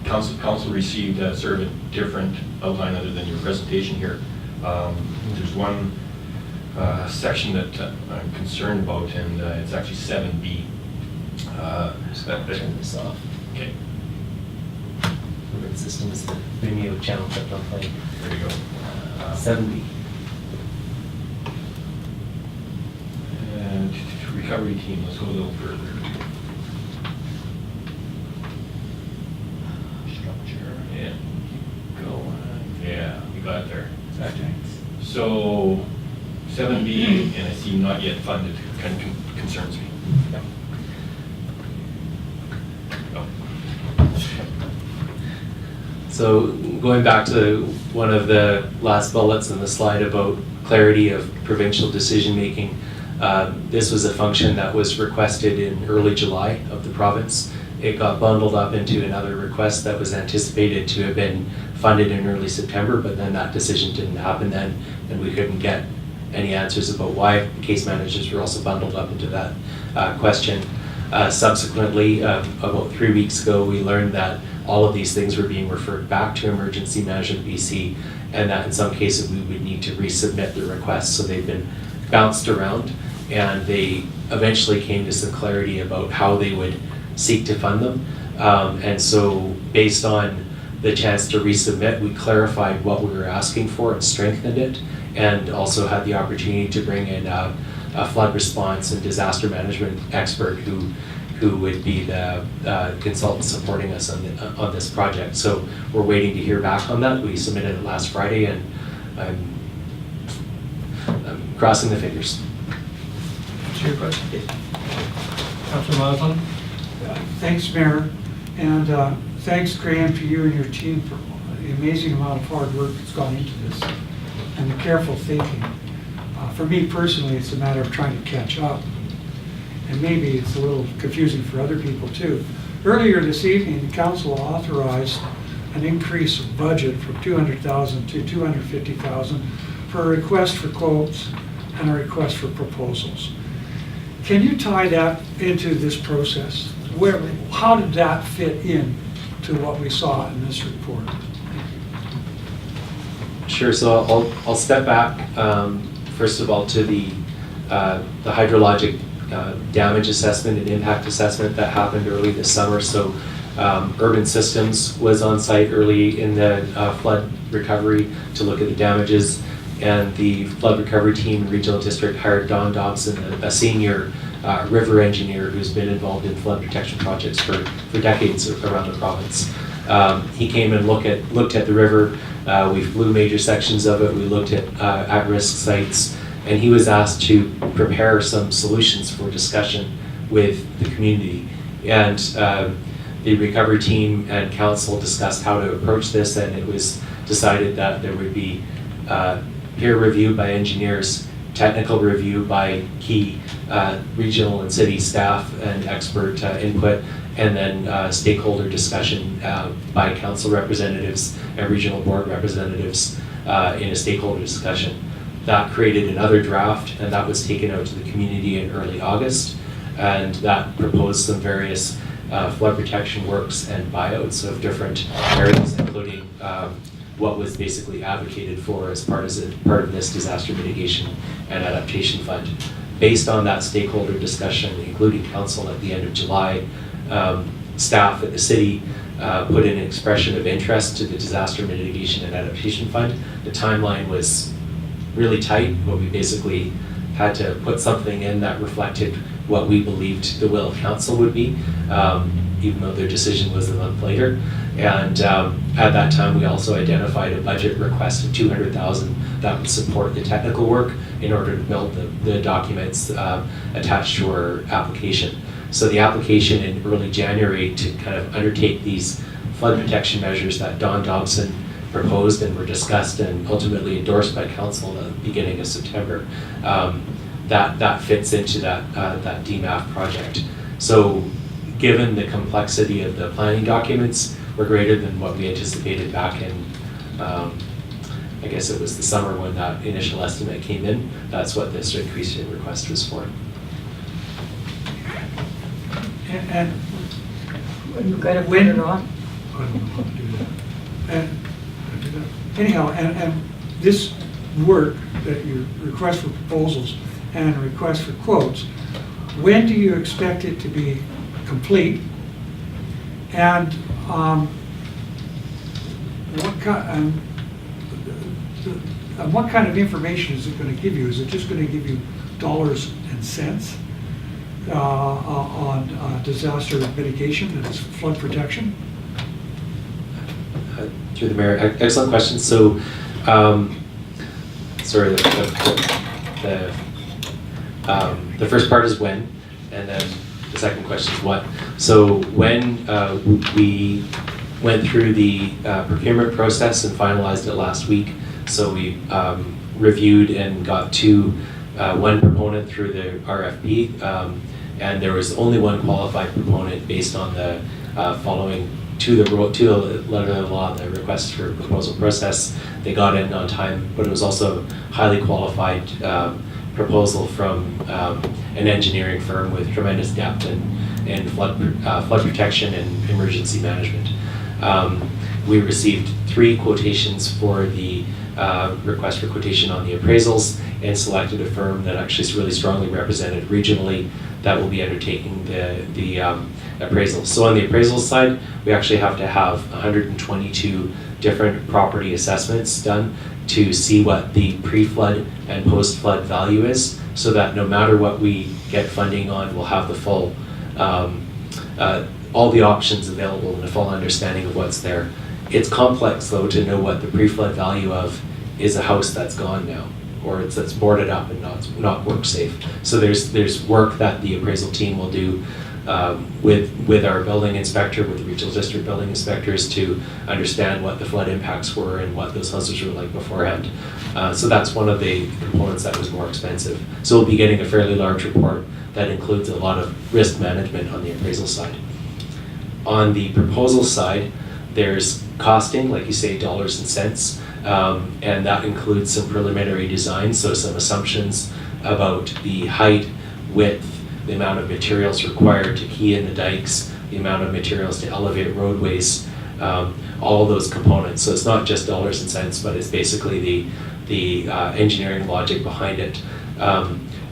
council received sort of a different outline other than your presentation here. There's one section that I'm concerned about, and it's actually 7B. Turn this off. Okay, The system is the Vimeo channel kept on playing. there you go. 70. And recovery team, let's go a little further. Structure, yeah, keep going, yeah, you got it there. Okay. So 7B, and I see not yet funded, kind of concerns me. Yep. Oh. So going back to one of the last bullets in the slide about clarity of provincial decision-making, this was a function that was requested in early July of the province. It got bundled up into another request that was anticipated to have been funded in early September, but then that decision didn't happen then, and we couldn't get any answers about why. The case managers were also bundled up into that question. Subsequently, about 3 weeks ago, we learned that all of these things were being referred back to Emergency Management BC, and that in some cases we would need to resubmit the requests. So they've been bounced around, and they eventually came to some clarity about how they would seek to fund them. And so based on the chance to resubmit, we clarified what we were asking for and strengthened it, and also had the opportunity to bring in a flood response and disaster management expert who would be the consultant supporting us on this project. So we're waiting to hear back on that. We submitted it last Friday, and I'm crossing the fingers. What's your question? Councilor Moslin? Thanks, Mayor, and thanks, Graham, to you and your team for the amazing amount of hard work that's gone into this and the careful thinking. For me personally, it's a matter of trying to catch up, and maybe it's a little confusing for other people too. Earlier this evening, the council authorized an increase of budget from $200,000 to $250,000 for a request for quotes and a request for proposals. Can you tie that into this process? How did that fit in to what we saw in this report? Sure, so I'll step back, first of all, to the hydrologic damage assessment and impact assessment that happened early this summer. So Urban Systems was on site early in the flood recovery to look at the damages, and the flood recovery team in Regional District hired Don Dobson, a senior river engineer who's been involved in flood protection projects for decades around the province. He came and looked at the river. We flew major sections of it. We looked at at-risk sites, and he was asked to prepare some solutions for discussion with the community. And the recovery team and council discussed how to approach this, and it was decided that there would be peer review by engineers, technical review by key regional and city staff and expert input, and then stakeholder discussion by council representatives and regional board representatives in a stakeholder discussion. That created another draft, and that was taken out to the community in early August, and that proposed some various flood protection works and buyouts of different areas, including what was basically advocated for as part of this disaster mitigation and adaptation fund. Based on that stakeholder discussion, including council at the end of July, staff at the city put in an expression of interest to the disaster mitigation and adaptation fund. The timeline was really tight, but we basically had to put something in that reflected what we believed the will of council would be, even though their decision was a month later. And at that time, we also identified a budget request of $200,000 that would support the technical work in order to build the documents attached to our application. So the application in early January to kind of undertake these flood protection measures that Don Dobson proposed and were discussed and ultimately endorsed by council at the beginning of September, that fits into that DMAF project. So given the complexity of the planning documents were greater than what we anticipated back in, I guess it was the summer when that initial estimate came in, that's what this increase in request was for. And You've got to put when, it on. I don't know how to do that. Anyhow, and this work, that your request for proposals and request for quotes, when do you expect it to be complete? And what kind of information is it going to give you? Is it just going to give you dollars and cents on disaster mitigation, that is flood protection? Through the mayor, excellent question. So, sorry, the first part is when, and then the second question is what. So when we went through the procurement process and finalized it last week, so we reviewed and got one proponent through the RFP, and there was only one qualified proponent based on the following to the letter of the law, the request for proposal process. They got in on time, but it was also a highly qualified proposal from an engineering firm with tremendous depth in flood protection and emergency management. We received 3 quotations for the request for quotation on the appraisals and selected a firm that actually is really strongly represented regionally that will be undertaking the appraisals. So on the appraisal side, we actually have to have 122 different property assessments done to see what the pre-flood and post-flood value is, so that no matter what we get funding on, we'll have the full, all the options available and a full understanding of what's there. It's complex though to know what the pre-flood value of is a house that's gone now, or that's boarded up and not work safe. So there's work that the appraisal team will do with our building inspector, with the regional district building inspectors, to understand what the flood impacts were and what those houses were like beforehand. So that's one of the components that was more expensive. So we'll be getting a fairly large report that includes a lot of risk management on the appraisal side. On the proposal side, there's costing, like you say, dollars and cents, and that includes some preliminary design, so some assumptions about the height, width, the amount of materials required to key in the dikes, the amount of materials to elevate roadways, all of those components. So it's not just dollars and cents, but it's basically the engineering logic behind it.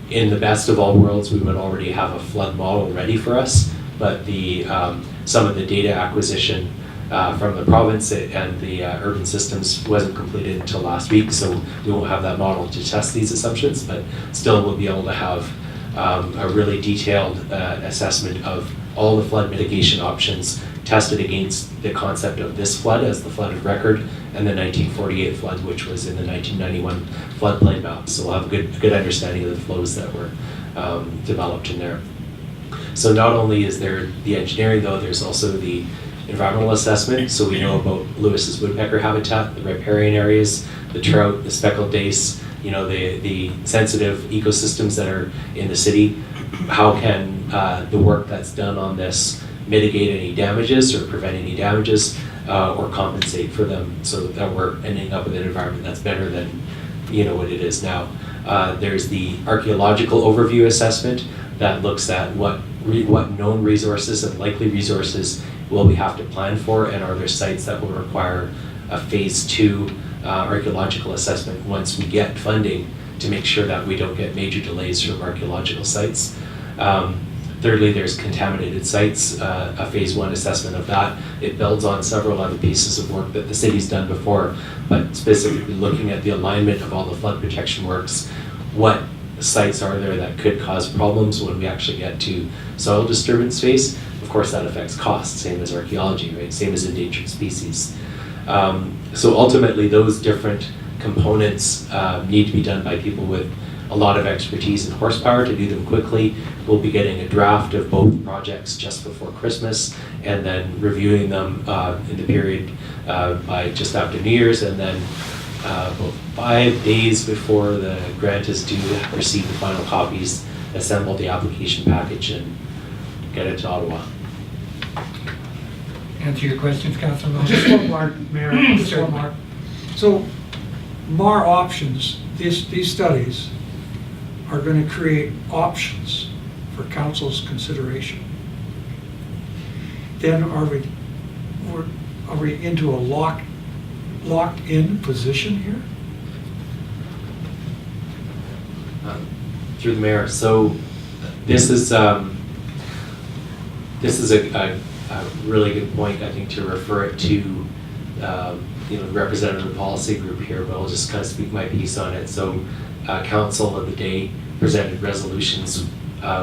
In the best of all worlds, we would already have a flood model ready for us, but some of the data acquisition from the province and the urban systems wasn't completed until last week, so we won't have that model to test these assumptions, but still we'll be able to have a really detailed assessment of all the flood mitigation options tested against the concept of this flood as the flood of record and the 1948 flood, which was in the 1991 floodplain map. So we'll have a good understanding of the flows that were developed in there. So not only is there the engineering though, there's also the environmental assessment. So we know about Lewis's woodpecker habitat, the riparian areas, the trout, the speckled dace, you know, the sensitive ecosystems that are in the city. How can the work that's done on this mitigate any damages or prevent any damages or compensate for them so that we're ending up with an environment that's better than, you know, what it is now. There's the archaeological overview assessment that looks at what known resources and likely resources will we have to plan for, and are there sites that will require a phase 2 archaeological assessment once we get funding to make sure that we don't get major delays from archaeological sites. Thirdly, there's contaminated sites, a phase 1 assessment of that. It builds on several other pieces of work that the city's done before, but specifically looking at the alignment of all the flood protection works, what sites are there that could cause problems when we actually get to soil disturbance phase. Of course, that affects costs, same as archaeology, right? Same as endangered species. So ultimately, those different components need to be done by people with a lot of expertise and horsepower to do them quickly. We'll be getting a draft of both projects just before Christmas and then reviewing them in the period by just after New Year's, and then about 5 days before the grant is due to receive the final copies, assemble the application package and get it to Ottawa. Answer your questions, Councilor Miller? Just one more, Mayor, just one more. So, MAR options, these studies are going to create options for council's consideration. Then are we into a locked-in position here? Through the mayor, so this is a really good point, I think, to refer it to you know, representative of the policy group here, but I'll just kind of speak my piece on it. So council of the day presented resolutions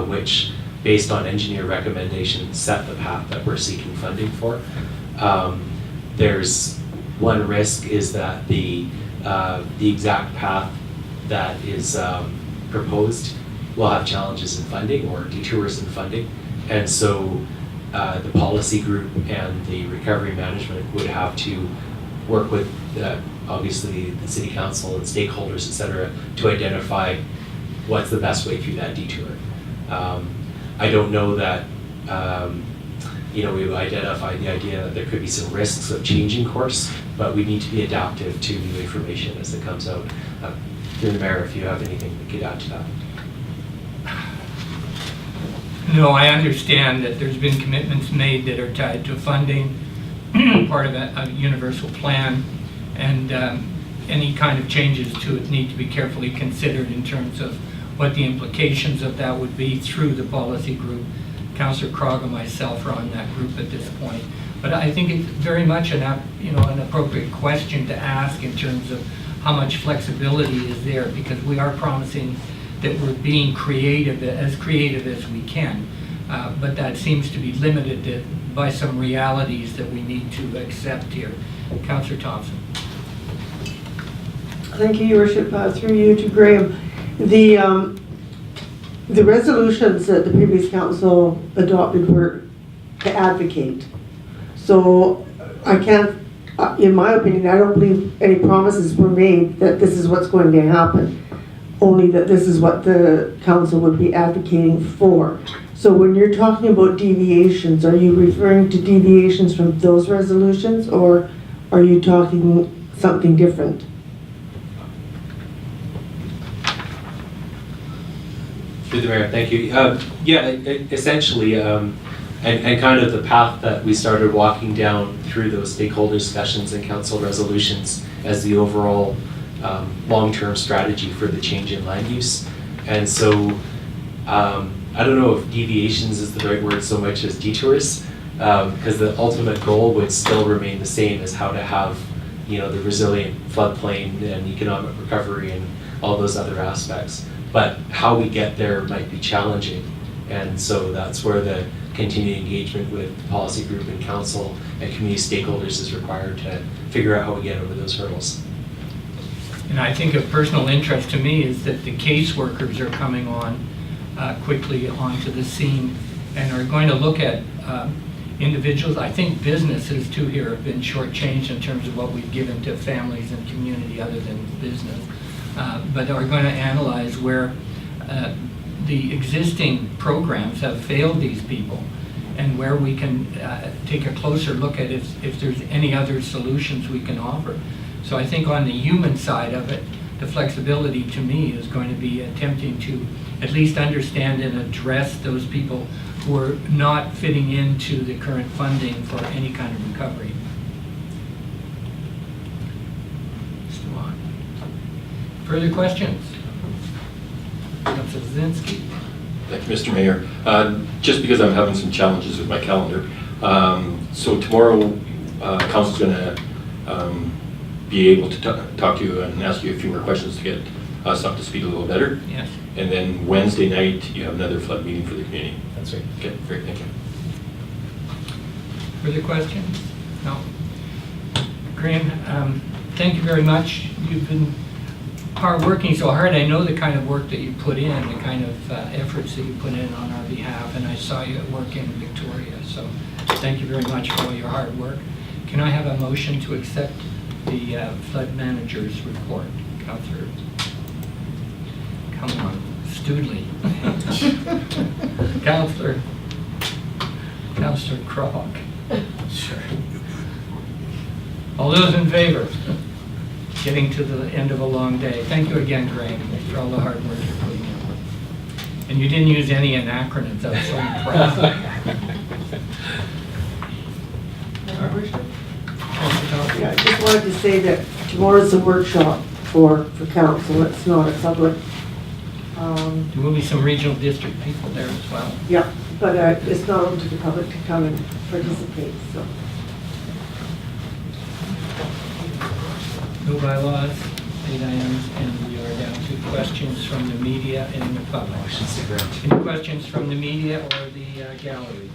which, based on engineer recommendations, set the path that we're seeking funding for. There's one risk is that the exact path that is proposed will have challenges in funding or detours in funding, and so the policy group and the recovery management would have to work with obviously the city council and stakeholders, et cetera, to identify what's the best way through that detour. I don't know that you know, we've identified the idea that there could be some risks of changing course, but we need to be adaptive to new information as it comes out. Through the mayor, if you have anything that could add to that. No, I understand that there's been commitments made that are tied to funding, part of a universal plan, and any kind of changes to it need to be carefully considered in terms of what the implications of that would be through the policy group. Councillor Krog and myself are on that group at this point. But I think it's very much an appropriate question to ask in terms of how much flexibility is there, because we are promising that we're being creative as we can. But that seems to be limited by some realities that we need to accept here. Councillor Thompson. Thank you, Your Worship. Through you to Graham. The resolutions that the previous council adopted were to advocate. So I can't, in my opinion, I don't believe any promises were made that this is what's going to happen, only that this is what the council would be advocating for. So when you're talking about deviations, are you referring to deviations from those resolutions, or are you talking something different? Through the mayor, thank you. Yeah, essentially, and kind of the path that we started walking down through those stakeholder discussions and council resolutions as the overall long-term strategy for the change in land use. And so, I don't know if deviations is the right word so much as detours, because the ultimate goal would still remain the same as how to have, you know, the resilient floodplain and economic recovery and all those other aspects. But how we get there might be challenging. And so that's where the continued engagement with the policy group and council and community stakeholders is required to figure out how we get over those hurdles. And I think of personal interest to me is that the caseworkers are coming on quickly onto the scene and are going to look at individuals. I think businesses too here have been shortchanged in terms of what we've given to families and community other than business, but are going to analyze where the existing programs have failed these people and where we can take a closer look at if there's any other solutions we can offer. So I think on the human side of it, the flexibility to me is going to be attempting to at least understand and address those people who are not fitting into the current funding for any kind of recovery. Mr. Lott. Further questions? Councilor Zazinski. Thank you, Mr. Mayor. Just because I'm having some challenges with my calendar, so tomorrow, council's going to be able to talk to you and ask you a few more questions to get us up to speed a little better. Yes. And then Wednesday night, you have another flood meeting for the community. That's right. Okay, great, thank you. Further questions? No. Graham, thank you very much. You've been working so hard. I know the kind of work that you put in, the kind of efforts that you put in on our behalf, and I saw you at work in Victoria. So thank you very much for all your hard work. Can I have a motion to accept the flood manager's report? Councillor, come on, Studley. Councillor Krog. Sure. All those in favor? Getting to the end of a long day. Thank you again, Greg, for all the hard work you're putting in. And you didn't use any acronyms. I was so impressed. Yeah, I just wanted to say that tomorrow's a workshop for council. It's not a public. There will be some regional district people there as well. Yeah, but it's not open to the public to come and participate, so. No bylaws, 8 items, and we are down to questions from the media and the public. Any questions from the media or the gallery?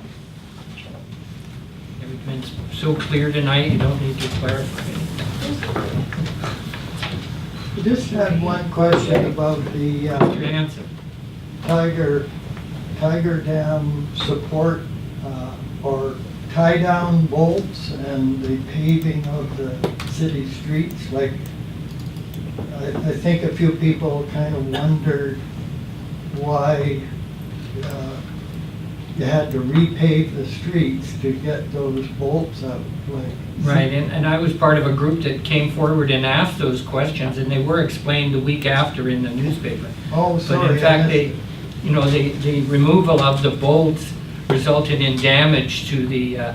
It's been so clear tonight, you don't need to clarify anything. I just had one question about the Mr. Hanson. Tiger Dam support or tie-down bolts and the paving of the city streets. Like, I think a few people kind of wondered why you had to repave the streets to get those bolts out. Like, Right, and I was part of a group that came forward and asked those questions, and they were explained the week after in the newspaper. oh, sorry. But in fact, the removal of the bolts resulted in damage to the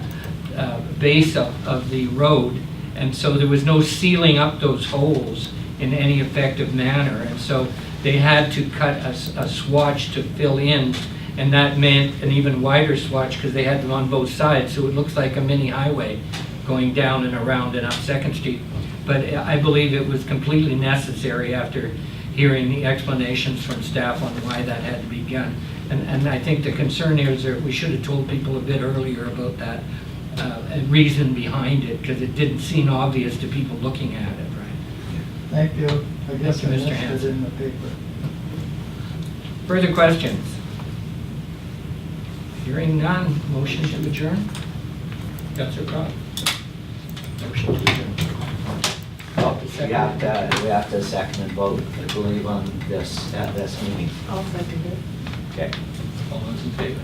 base of the road, and so there was no sealing up those holes in any effective manner, and so they had to cut a swatch to fill in, and that meant an even wider swatch because they had them on both sides, so it looks like a mini highway going down and around and up 2nd Street. But I believe it was completely necessary after hearing the explanations from staff on why that had to be done. And I think the concern here is that we should have told people a bit earlier about that and reason behind it, because it didn't seem obvious to people looking at it, right? Thank you. I guess I Thank you, Mr. missed it Hanson. in the paper. Further questions? Hearing none, motion to adjourn? Councillor Crop. Motion to adjourn. We have to second and vote, I believe, on this, at this meeting. I'll second it. Okay. All those in favor?